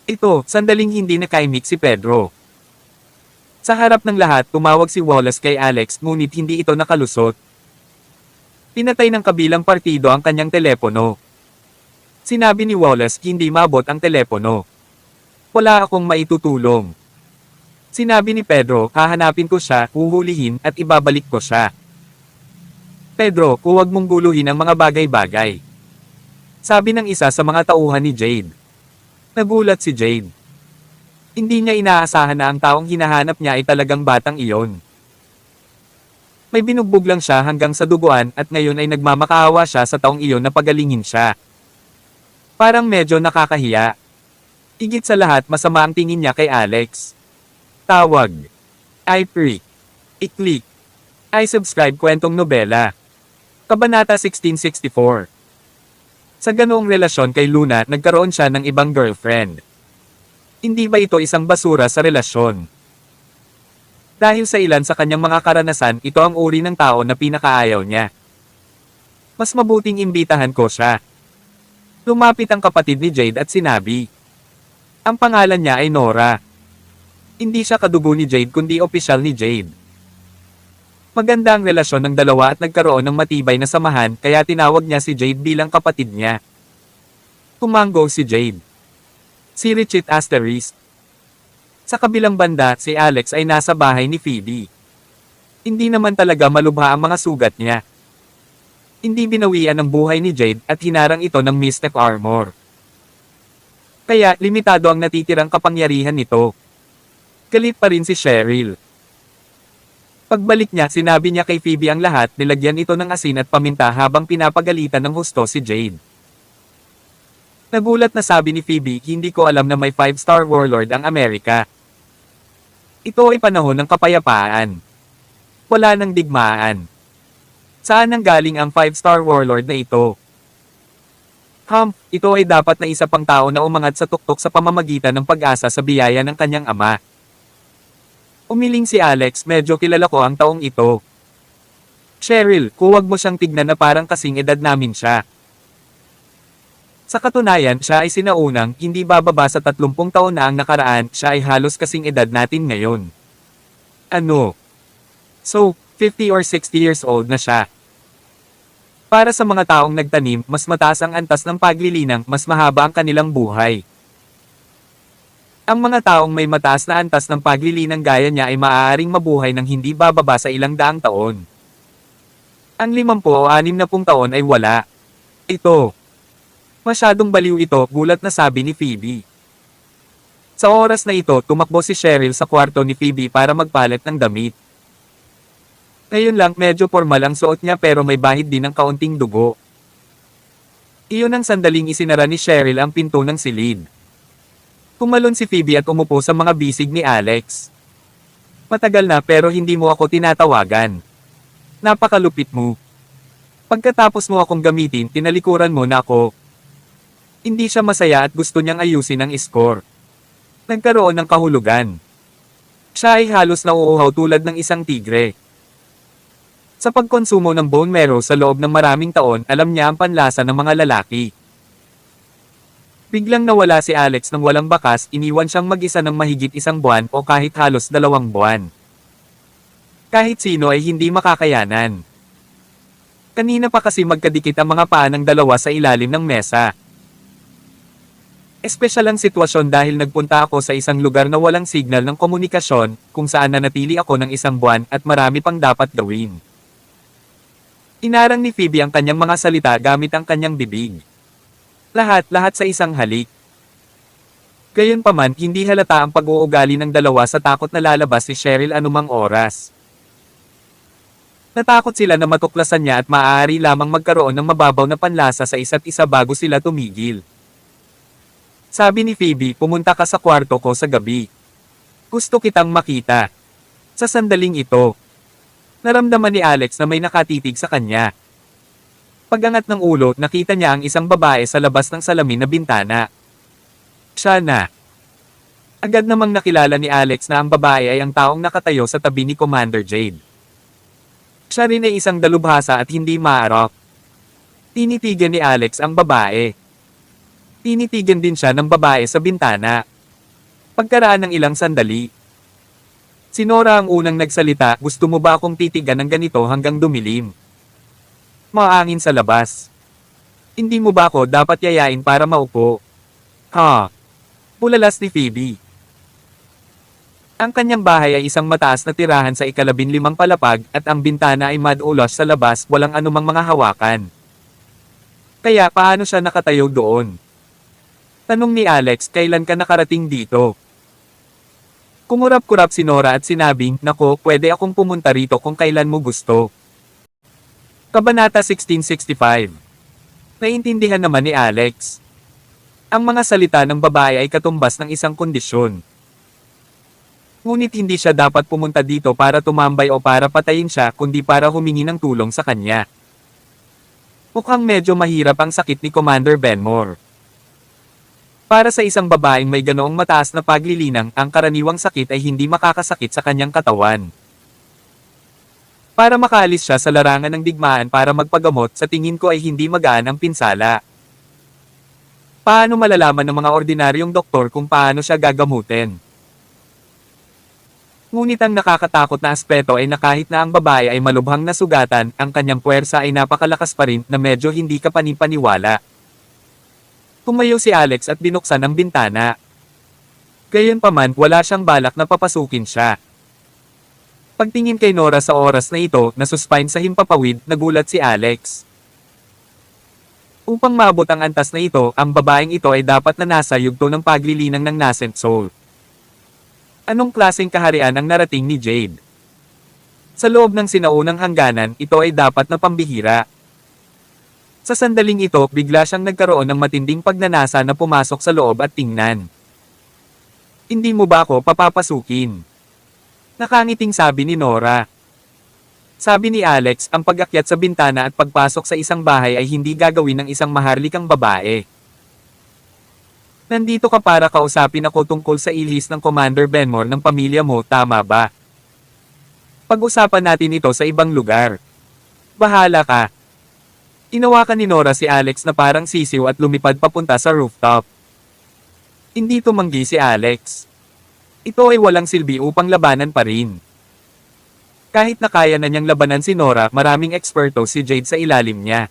Ito, sandaling hindi nakaimik si Pedro. Sa harap ng lahat, tumawag si Wallace kay Alex, ngunit hindi ito nakalusot. Pinatay ng kabilang partido ang kanyang telepono. Sinabi ni Wallace, hindi mabot ang telepono. Wala akong maitutulong. Sinabi ni Pedro, hahanapin ko siya, huhulihin, at ibabalik ko siya. Pedro, huwag mong guluhin ang mga bagay-bagay. Sabi ng isa sa mga tauhan ni Jade. Nagulat si Jade. Hindi niya inaasahan na ang taong hinahanap niya ay talagang batang iyon. May binugbog lang siya hanggang sa duguan at ngayon ay nagmamakaawa siya sa taong iyon na pagalingin siya. Parang medyo nakakahiya. Higit sa lahat masama ang tingin niya kay Alex. Tawag. I-Freak. I-Click. I-Subscribe kwentong nobela. Kabanata 1664. Sa ganoong relasyon kay Luna nagkaroon siya ng ibang girlfriend. Hindi ba ito isang basura sa relasyon? Dahil sa ilan sa kanyang mga karanasan, ito ang uri ng tao na pinakaayaw niya. Mas mabuting imbitahan ko siya. Lumapit ang kapatid ni Jade at sinabi. Ang pangalan niya ay Nora. Hindi siya kadugo ni Jade kundi opisyal ni Jade. Maganda ang relasyon ng dalawa at nagkaroon ng matibay na samahan kaya tinawag niya si Jade bilang kapatid niya. Tumanggo si Jade. Si Richie Asterisk. Sa kabilang banda, si Alex ay nasa bahay ni Phoebe. Hindi naman talaga malubha ang mga sugat niya. Hindi binawian ang buhay ni Jade at hinarang ito ng Mystic Armor. Kaya, limitado ang natitirang kapangyarihan nito. Galit pa rin si Cheryl. Pagbalik niya, sinabi niya kay Phoebe ang lahat, nilagyan ito ng asin at paminta habang pinapagalitan ng husto si Jade. Nagulat na sabi ni Phoebe, hindi ko alam na may 5-star warlord ang Amerika. Ito ay panahon ng kapayapaan. Wala nang digmaan. Saan nang galing ang 5-star warlord na ito? Ito ay dapat na isa pang tao na umangat sa tuktok sa pamamagitan ng pag-asa sa biyaya ng kanyang ama. Umiling si Alex, medyo kilala ko ang taong ito. Cheryl, huwag mo siyang tignan na parang kasing edad namin siya. Sa katunayan, siya ay sinaunang, hindi bababa sa 30 taon na ang nakaraan, siya ay halos kasing edad natin ngayon. Ano? So, 50 or 60 years old na siya. Para sa mga taong nagtanim, mas mataas ang antas ng paglilinang, mas mahaba ang kanilang buhay. Ang mga taong may mataas na antas ng paglilinang gaya niya ay maaaring mabuhay ng hindi bababa sa ilang daang taon. Ang 50 o 60 taon ay wala. Ito. Masyadong baliw ito, gulat na sabi ni Phoebe. Sa oras na ito, tumakbo si Cheryl sa kwarto ni Phoebe para magpalit ng damit. Ngayon lang, medyo formal ang suot niya pero may bahid din ng kaunting dugo. Iyon ang sandaling isinara ni Cheryl ang pinto ng silid. Tumalon si Phoebe at umupo sa mga bisig ni Alex. Matagal na pero hindi mo ako tinatawagan. Napakalupit mo. Pagkatapos mo akong gamitin, tinalikuran mo na ako. Hindi siya masaya at gusto niyang ayusin ang score. Nagkaroon ng kahulugan. Siya ay halos nauuhaw tulad ng isang tigre. Sa pagkonsumo ng bone marrow sa loob ng maraming taon, alam niya ang panlasa ng mga lalaki. Biglang nawala si Alex nang walang bakas, iniwan siyang mag-isa ng mahigit 1 buwan o kahit halos 2 buwan. Kahit sino ay hindi makakayanan. Kanina pa kasi magkadikit ang mga paa ng dalawa sa ilalim ng mesa. Espesyal ang sitwasyon dahil nagpunta ako sa isang lugar na walang signal ng komunikasyon, kung saan nanatili ako ng 1 buwan at marami pang dapat gawin. Inarang ni Phoebe ang kanyang mga salita gamit ang kanyang bibig. Lahat sa isang halik. Gayunpaman, hindi halata ang pag-uugali ng dalawa sa takot na lalabas si Cheryl anumang oras. Natakot sila na matuklasan niya at maaari lamang magkaroon ng mababaw na panlasa sa isa't isa bago sila tumigil. Sabi ni Phoebe, pumunta ka sa kwarto ko sa gabi. Gusto kitang makita. Sa sandaling ito. Naramdaman ni Alex na may nakatitig sa kanya. Pagangat ng ulo, nakita niya ang isang babae sa labas ng salamin na bintana. Siya na. Agad namang nakilala ni Alex na ang babae ay ang taong nakatayo sa tabi ni Commander Jade. Siya rin ay isang dalubhasa at hindi maarap. Tinitigan ni Alex ang babae. Tinitigan din siya ng babae sa bintana. Pagkaraan ng ilang sandali. Si Nora ang unang nagsalita, gusto mo ba akong titigan ng ganito hanggang dumilim? Maangin sa labas. Hindi mo ba ako dapat yayain para maupo? Bulalas ni Phoebe. Ang kanyang bahay ay isang mataas na tirahan sa 15 palapag at ang bintana ay madulos sa labas, walang anumang mga hawakan. Kaya paano siya nakatayo doon? Tanong ni Alex, kailan ka nakarating dito? Kumurap-kurap si Nora at sinabing, "Nako, pwede akong pumunta rito kung kailan mo gusto." Kabanata 1665. Naintindihan naman ni Alex. Ang mga salita ng babae ay katumbas ng isang kondisyon. Ngunit hindi siya dapat pumunta dito para tumambay o para patayin siya kundi para humingi ng tulong sa kanya. Mukhang medyo mahirap ang sakit ni Commander Benmore. Para sa isang babaeng may ganoong mataas na paglilinang, ang karaniwang sakit ay hindi makakasakit sa kanyang katawan. Para makaalis siya sa larangan ng digmaan para magpagamot, sa tingin ko ay hindi magaan ang pinsala. Paano malalaman ng mga ordinaryong doktor kung paano siya gagamutin? Ngunit ang nakakatakot na aspeto ay na kahit na ang babae ay malubhang nasugatan, ang kanyang puwersa ay napakalakas pa rin na medyo hindi ka panipaniwala. Tumayo si Alex at binuksan ang bintana. Gayunpaman, wala siyang balak na papasukin siya. Pagtingin kay Nora sa oras na ito, nasuspine sa himpapawid, nagulat si Alex. Upang maabot ang antas na ito, ang babaeng ito ay dapat na nasa yugto ng paglilinang ng nascent soul. Anong klaseng kaharian ang narating ni Jade? Sa loob ng sinaunang hangganan, ito ay dapat na pambihira. Sa sandaling ito, bigla siyang nagkaroon ng matinding pagnanasa na pumasok sa loob at tingnan. "Hindi mo ba ako papapasukin?" Nakangiting sabi ni Nora. Sabi ni Alex, ang pag-akyat sa bintana at pagpasok sa isang bahay ay hindi gagawin ng isang maharlikang babae. "Nandito ka para kausapin ako tungkol sa ilhis ng Commander Benmore ng pamilya mo, tama ba? Pag-usapan natin ito sa ibang lugar. Bahala ka." Inawakan ni Nora si Alex na parang sisiw at lumipad papunta sa rooftop. Hindi tumanggi si Alex. Ito ay walang silbi upang labanan pa rin. Kahit na kaya na niyang labanan si Nora, maraming eksperto si Jade sa ilalim niya.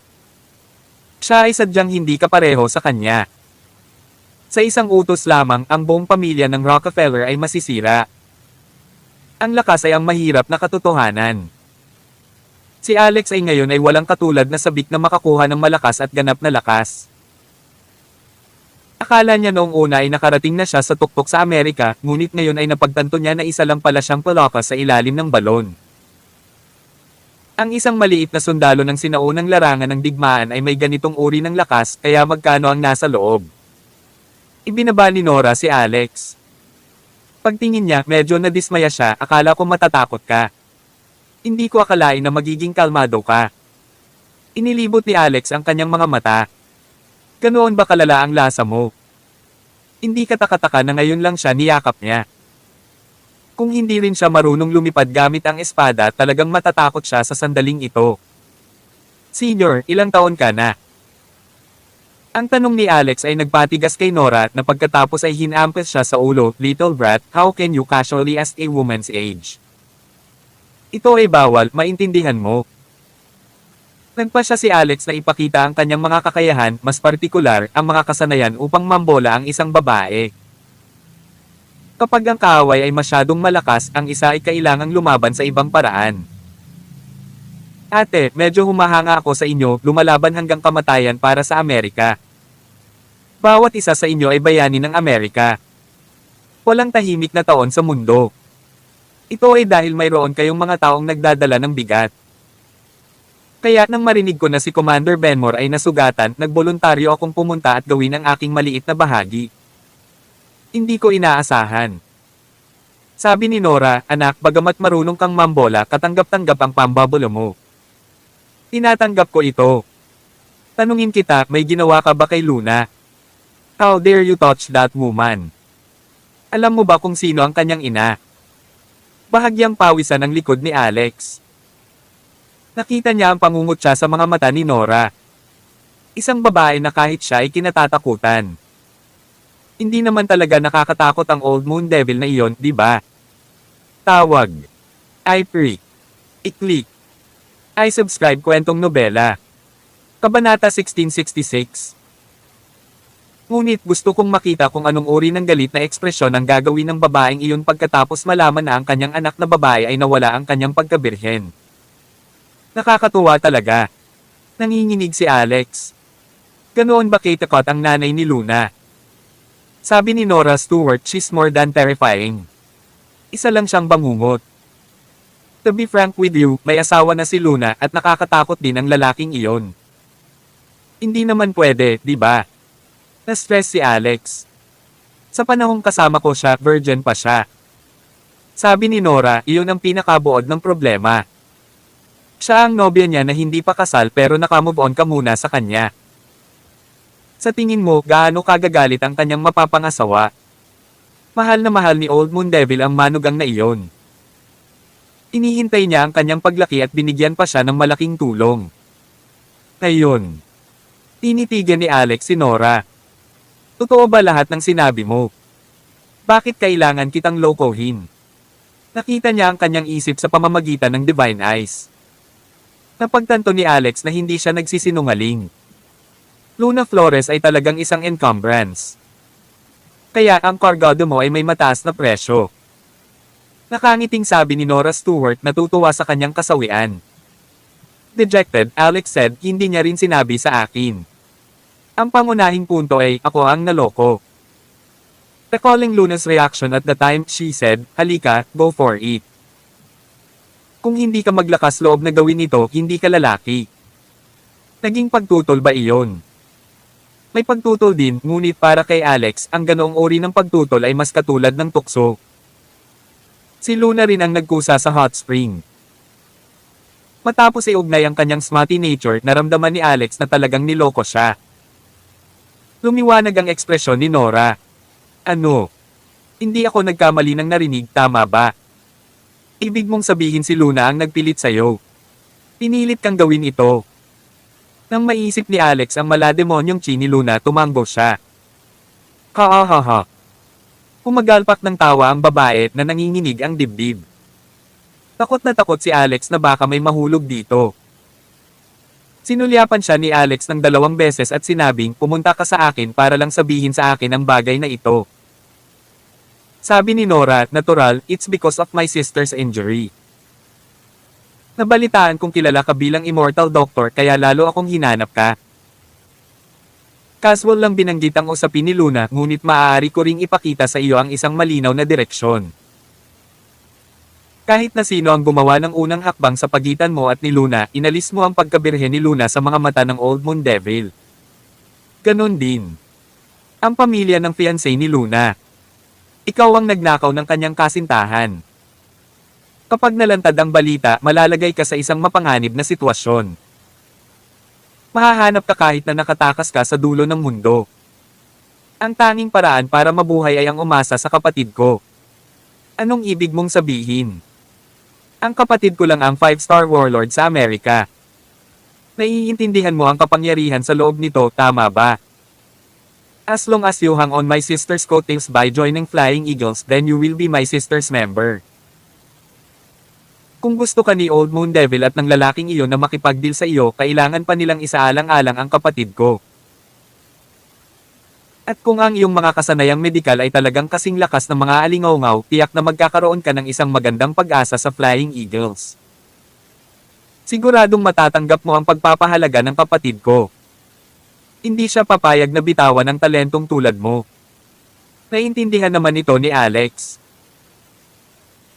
Siya ay sadyang hindi kapareho sa kanya. Sa isang utos lamang, ang buong pamilya ng Rockefeller ay masisira. Ang lakas ay ang mahirap na katotohanan. Si Alex ay ngayon ay walang katulad na sabik na makakuha ng malakas at ganap na lakas. Akala niya noong una ay nakarating na siya sa tuktok sa Amerika, ngunit ngayon ay napagtanto niya na isa lang pala siyang palakas sa ilalim ng balon. Ang isang maliit na sundalo ng sinaunang larangan ng digmaan ay may ganitong uri ng lakas, kaya magkano ang nasa loob? Ibinaba ni Nora si Alex. Pagtingin niya, medyo nadismaya siya, "Akala ko matatakot ka. Hindi ko akalain na magiging kalmado ka." Inilibot ni Alex ang kanyang mga mata. "Ganoon ba kalala ang lasa mo? Hindi katakataka na ngayon lang siya niyakap niya. Kung hindi rin siya marunong lumipad gamit ang espada, talagang matatakot siya sa sandaling ito." "Senior, ilang taon ka na?" Ang tanong ni Alex ay nagpatigas kay Nora na pagkatapos ay hinampes siya sa ulo, "Little brat, how can you casually ask a woman's age? Ito ay bawal, maintindihan mo." Nagpasya si Alex na ipakita ang kanyang mga kakayahan, mas partikular, ang mga kasanayan upang mambola ang isang babae. Kapag ang kaaway ay masyadong malakas, ang isa ay kailangang lumaban sa ibang paraan. "Ate, medyo humahanga ako sa inyo, lumalaban hanggang kamatayan para sa Amerika. Bawat isa sa inyo ay bayani ng Amerika. Walang tahimik na taon sa mundo. Ito ay dahil mayroon kayong mga taong nagdadala ng bigat. Kaya nang marinig ko na si Commander Benmore ay nasugatan, nagboluntaryo akong pumunta at gawin ang aking maliit na bahagi. Hindi ko inaasahan." Sabi ni Nora, "Anak, bagamat marunong kang mambola, katanggap-tanggap ang pambabola mo." "Tinatanggap ko ito. Tanungin kita, may ginawa ka ba kay Luna? How dare you touch that woman? Alam mo ba kung sino ang kanyang ina?" Bahagyang pawisan ang likod ni Alex. Nakita niya ang pangungutya sa mga mata ni Nora. Isang babae na kahit siya ay kinatatakutan. Hindi naman talaga nakakatakot ang Old Moon Devil na iyon, di ba? Tawag. I-freak. I-click. I-subscribe kwentong nobela. Kabanata 1666. Ngunit gusto kong makita kung anong uri ng galit na ekspresyon ang gagawin ng babaeng iyon pagkatapos malaman na ang kanyang anak na babae ay nawala ang kanyang pagkabirhen. Nakakatuwa talaga. Nanginginig si Alex. Ganoon ba katakot ang nanay ni Luna? Sabi ni Nora Stewart, "She's more than terrifying. Isa lang siyang bangungot. To be frank with you, may asawa na si Luna at nakakatakot din ang lalaking iyon. Hindi naman pwede, di ba? Na-stress si Alex. Sa panahong kasama ko siya, virgin pa siya. Sabi ni Nora, iyon ang pinakabuod ng problema. Siya ang nobya niya na hindi pa kasal pero nakamove on ka muna sa kanya. Sa tingin mo, gaano kagagalit ang kanyang mapapangasawa? Mahal na mahal ni Old Moon Devil ang manugang na iyon. Inihintay niya ang kanyang paglaki at binigyan pa siya ng malaking tulong. Ngayon, tinitigan ni Alex si Nora. Totoo ba lahat ng sinabi mo? Bakit kailangan kitang lokohin? Nakita niya ang kanyang isip sa pamamagitan ng Divine Eyes. Napagtanto ni Alex na hindi siya nagsisinungaling. Luna Flores ay talagang isang encumbrance. Kaya ang kargado mo ay may mataas na presyo. Nakangiting sabi ni Nora Stewart na natutuwa sa kanyang kasawian. Dejected, Alex said, hindi niya rin sinabi sa akin. Ang pangunahing punto ay, ako ang naloko. Recalling Luna's reaction at the time, she said, halika, go for it. Kung hindi ka maglakas loob na gawin ito, hindi ka lalaki. Naging pagtutol ba iyon? May pagtutol din, ngunit para kay Alex, ang ganoong uri ng pagtutol ay mas katulad ng tukso. Si Luna rin ang nagkusa sa hot spring. Matapos iugnay ang kanyang smutty nature, naramdaman ni Alex na talagang niloko siya. Lumiwanag ang ekspresyon ni Nora. Ano? Hindi ako nagkamali ng narinig, tama ba? Ibig mong sabihin si Luna ang nagpilit sa'yo. Pinilit kang gawin ito. Nang maisip ni Alex ang malademonyong chi ni Luna, tumango siya. Kaahaha. Pumagalpak ng tawa ang babae na nanginginig ang dibdib. Takot na takot si Alex na baka may mahulog dito. Sinulyapan siya ni Alex ng 2 beses at sinabing, pumunta ka sa akin para lang sabihin sa akin ang bagay na ito. Sabi ni Nora, natural, it's because of my sister's injury. Nabalitaan kong kilala ka bilang immortal doctor kaya lalo akong hinanap ka. Casual lang binanggit ang usapin ni Luna, ngunit maaari ko ring ipakita sa iyo ang isang malinaw na direksyon. Kahit na sino ang gumawa ng unang hakbang sa pagitan mo at ni Luna, inalis mo ang pagkabirhe ni Luna sa mga mata ng Old Moon Devil. Ganon din ang pamilya ng fiancé ni Luna. Ikaw ang nagnakaw ng kanyang kasintahan. Kapag nalantad ang balita, malalagay ka sa isang mapanganib na sitwasyon. Mahahanap ka kahit na nakatakas ka sa dulo ng mundo. Ang tanging paraan para mabuhay ay ang umasa sa kapatid ko. Anong ibig mong sabihin? Ang kapatid ko lang ang 5-star warlord sa Amerika. Naiintindihan mo ang kapangyarihan sa loob nito, tama ba? As long as you hang on my sister's coattails by joining Flying Eagles, then you will be my sister's member. Kung gusto ka ni Old Moon Devil at ng lalaking iyon na makipag-deal sa iyo, kailangan pa nilang isaalang-alang ang kapatid ko. At kung ang iyong mga kasanayang medikal ay talagang kasing lakas ng mga alingaw-ngaw, tiyak na magkakaroon ka ng isang magandang pag-asa sa Flying Eagles. Siguradong matatanggap mo ang pagpapahalaga ng kapatid ko. Hindi siya papayag na bitawan ng talentong tulad mo. Naiintindihan naman ito ni Alex.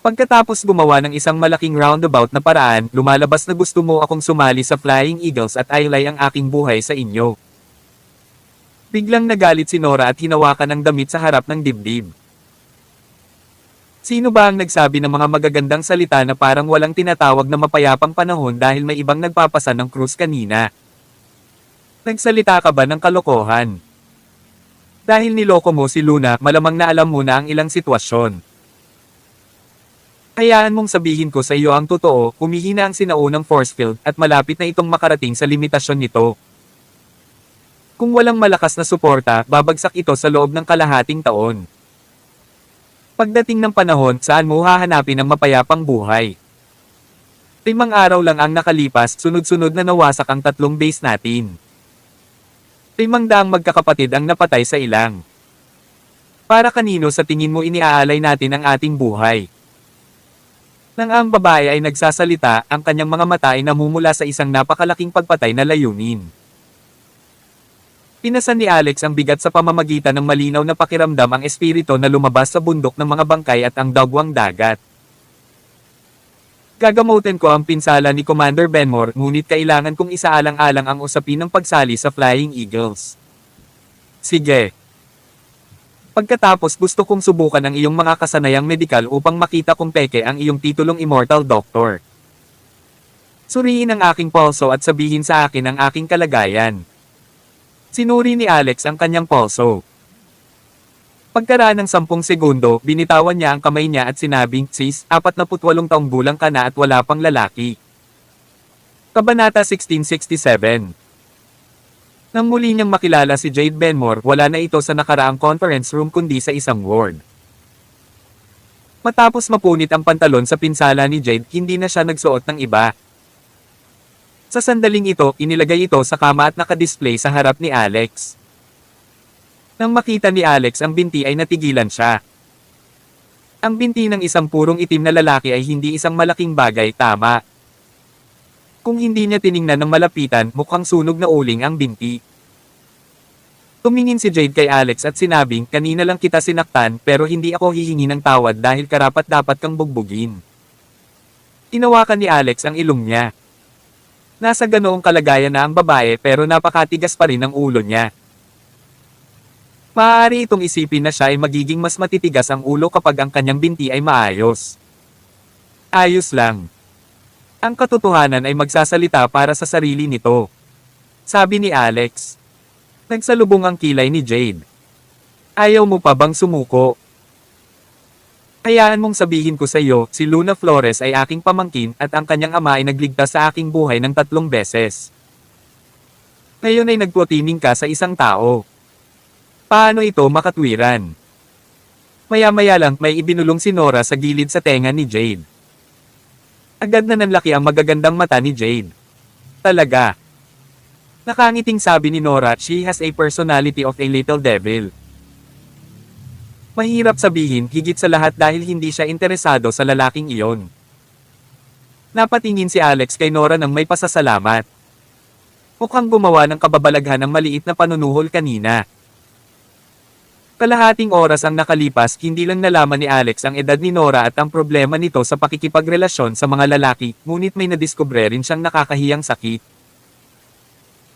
Pagkatapos gumawa ng isang malaking roundabout na paraan, lumalabas na gusto mo akong sumali sa Flying Eagles at ailay ang aking buhay sa inyo. Biglang nagalit si Nora at hinawakan ng damit sa harap ng dibdib. Sino ba ang nagsabi ng mga magagandang salita na parang walang tinatawag na mapayapang panahon dahil may ibang nagpapasa ng krus kanina? Nagsalita ka ba ng kalokohan? Dahil niloko mo si Luna, malamang na alam mo na ang ilang sitwasyon. Hayaan mong sabihin ko sa iyo ang totoo, humihina ang sinaunang force field at malapit na itong makarating sa limitasyon nito. Kung walang malakas na suporta, babagsak ito sa loob ng kalahating taon. Pagdating ng panahon, saan mo hahanapin ang mapayapang buhay? 5 araw lang ang nakalipas, sunod-sunod na nawasak ang 3 base natin. 500 magkakapatid ang napatay sa ilang. Para kanino sa tingin mo iniaalay natin ang ating buhay? Nang ang babae ay nagsasalita, ang kanyang mga mata ay namumula sa isang napakalaking pagpatay na layunin. Pinasan ni Alex ang bigat sa pamamagitan ng malinaw na pakiramdam ang espiritu na lumabas sa bundok ng mga bangkay at ang dagwang dagat. Gagamutin ko ang pinsala ni Commander Benmore, ngunit kailangan kong isaalang-alang ang usapin ng pagsali sa Flying Eagles. Sige. Pagkatapos gusto kong subukan ang iyong mga kasanayang medikal upang makita kung peke ang iyong titulong Immortal Doctor. Suriin ang aking pulso at sabihin sa akin ang aking kalagayan. Sinuri ni Alex ang kanyang pulso. Pagkaraan ng 10 segundo, binitawan niya ang kamay niya at sinabing, "Sis, 48 taong gulang ka na at wala pang lalaki." Kabanata 1667. Nang muli niyang makilala si Jade Benmore, wala na ito sa nakaraang conference room kundi sa isang ward. Matapos mapunit ang pantalon sa pinsala ni Jade, hindi na siya nagsuot ng iba. Sa sandaling ito, inilagay ito sa kama at nakadisplay sa harap ni Alex. Nang makita ni Alex ang binti ay natigilan siya. Ang binti ng isang purong itim na lalaki ay hindi isang malaking bagay, tama. Kung hindi niya tiningnan ng malapitan, mukhang sunog na uling ang binti. Tumingin si Jade kay Alex at sinabing, "Kanina lang kita sinaktan pero hindi ako hihingi ng tawad dahil karapat-dapat kang bugbugin." Tinawakan ni Alex ang ilong niya. Nasa ganoong kalagayan na ang babae pero napakatigas pa rin ang ulo niya. Maaari itong isipin na siya ay magiging mas matitigas ang ulo kapag ang kanyang binti ay maayos. Ayos lang. Ang katotohanan ay magsasalita para sa sarili nito. Sabi ni Alex. Nagsalubong ang kilay ni Jade. Ayaw mo pa bang sumuko? Hayaan mong sabihin ko sa iyo, si Luna Flores ay aking pamangkin at ang kanyang ama ay nagligtas sa aking buhay ng 3 beses. Ngayon ay nagpotiming ka sa isang tao. Paano ito makatwiran? Maya-maya lang may ibinulong si Nora sa gilid sa tenga ni Jade. Agad na nanlaki ang magagandang mata ni Jade. Talaga. Nakangiting sabi ni Nora, "She has a personality of a little devil." Mahirap sabihin, higit sa lahat dahil hindi siya interesado sa lalaking iyon. Napatingin si Alex kay Nora nang may pasasalamat. Mukhang gumawa ng kababalaghan ng maliit na panunuhol kanina. Kalahating oras ang nakalipas, hindi lang nalaman ni Alex ang edad ni Nora at ang problema nito sa pakikipagrelasyon sa mga lalaki, ngunit may nadiskubre rin siyang nakakahiyang sakit.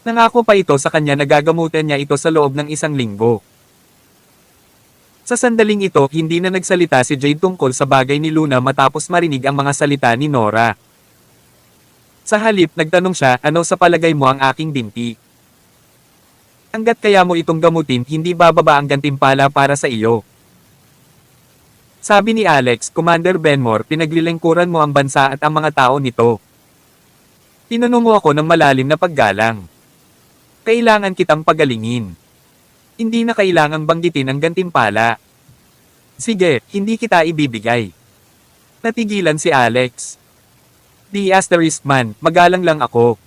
Nangako pa ito sa kanya na gagamutin niya ito sa loob ng 1 linggo. Sa sandaling ito, hindi na nagsalita si Jade tungkol sa bagay ni Luna matapos marinig ang mga salita ni Nora. Sa halip, nagtanong siya, "Ano sa palagay mo ang aking binti? Hanggat kaya mo itong gamutin, hindi bababa ang gantimpala para sa iyo." Sabi ni Alex, "Commander Benmore, pinaglilingkuran mo ang bansa at ang mga tao nito. Tinanong mo ako ng malalim na paggalang. Kailangan kitang pagalingin. Hindi na kailangang banggitin ang gantimpala. Sige, hindi kita ibibigay." Natigilan si Alex. "Di asterisk man, magalang lang ako.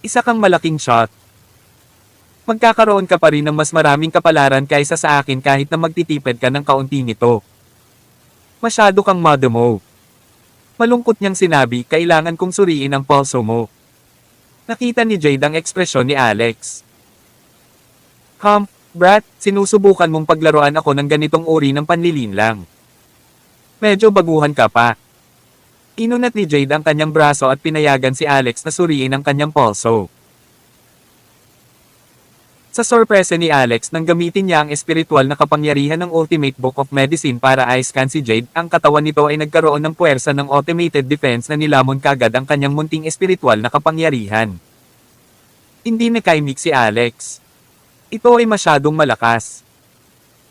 Isa kang malaking shot. Magkakaroon ka pa rin ng mas maraming kapalaran kaysa sa akin kahit na magtitipid ka ng kaunti nito. Masyado kang madamo." Malungkot niyang sinabi, "Kailangan kong suriin ang pulso mo." Nakita ni Jade ang ekspresyon ni Alex. Brat, sinusubukan mong paglaruan ako ng ganitong uri ng panlilinlang. Medyo baguhan ka pa." Inunat ni Jade ang kanyang braso at pinayagan si Alex na suriin ang kanyang pulso. Sa sorpresa ni Alex nang gamitin niya ang espiritual na kapangyarihan ng Ultimate Book of Medicine para i-scan si Jade, ang katawan nito ay nagkaroon ng puwersa ng automated defense na nilamon kagad ang kanyang munting espiritual na kapangyarihan. Hindi nakaimik si Alex. Ito ay masyadong malakas.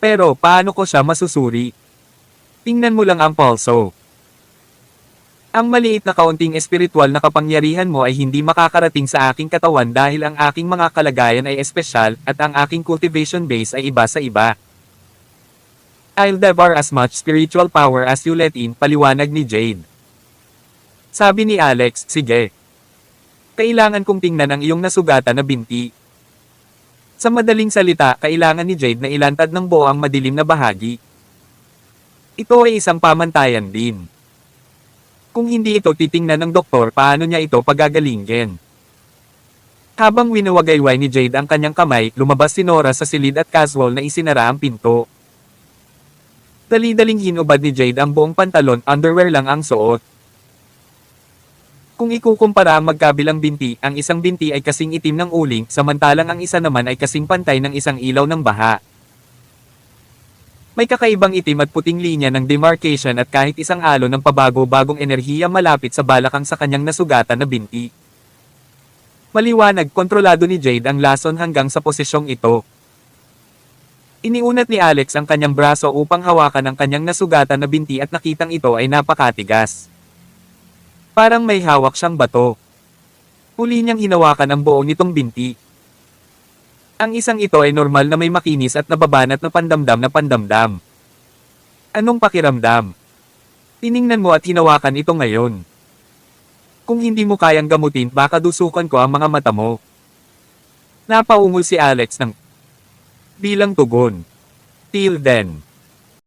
Pero paano ko siya masusuri? Tingnan mo lang ang pulso. Ang maliit na kaunting espiritual na kapangyarihan mo ay hindi makakarating sa aking katawan dahil ang aking mga kalagayan ay espesyal at ang aking cultivation base ay iba sa iba. I'll devour as much spiritual power as you let in, paliwanag ni Jade. Sabi ni Alex, "Sige. Kailangan kong tingnan ang iyong nasugatan na binti." Sa madaling salita, kailangan ni Jade na ilantad ng buo ang madilim na bahagi. Ito ay isang pamantayan din. Kung hindi ito titingnan ng doktor, paano niya ito pagagalingin? Habang winawagayway ni Jade ang kanyang kamay, lumabas si Nora sa silid at casual na isinara ang pinto. Dali-daling hinubad ni Jade ang buong pantalon, underwear lang ang suot. Kung ikukumpara ang magkabilang binti, ang isang binti ay kasing itim ng uling, samantalang ang isa naman ay kasing pantay ng isang ilaw ng baha. May kakaibang itim at puting linya ng demarcation at kahit isang alon ng pabago-bagong enerhiya malapit sa balakang sa kanyang nasugatan na binti. Maliwanag, kontrolado ni Jade ang lason hanggang sa posisyong ito. Iniunat ni Alex ang kanyang braso upang hawakan ang kanyang nasugatan na binti at nakitang ito ay napakatigas. Parang may hawak siyang bato. Muli niyang hinawakan ang buo nitong binti. Ang isang ito ay normal na may makinis at nababanat na pandamdam. Anong pakiramdam? Tiningnan mo at hinawakan ito ngayon. Kung hindi mo kayang gamutin, baka dusukan ko ang mga mata mo. Napaungol si Alex ng bilang tugon. Till then.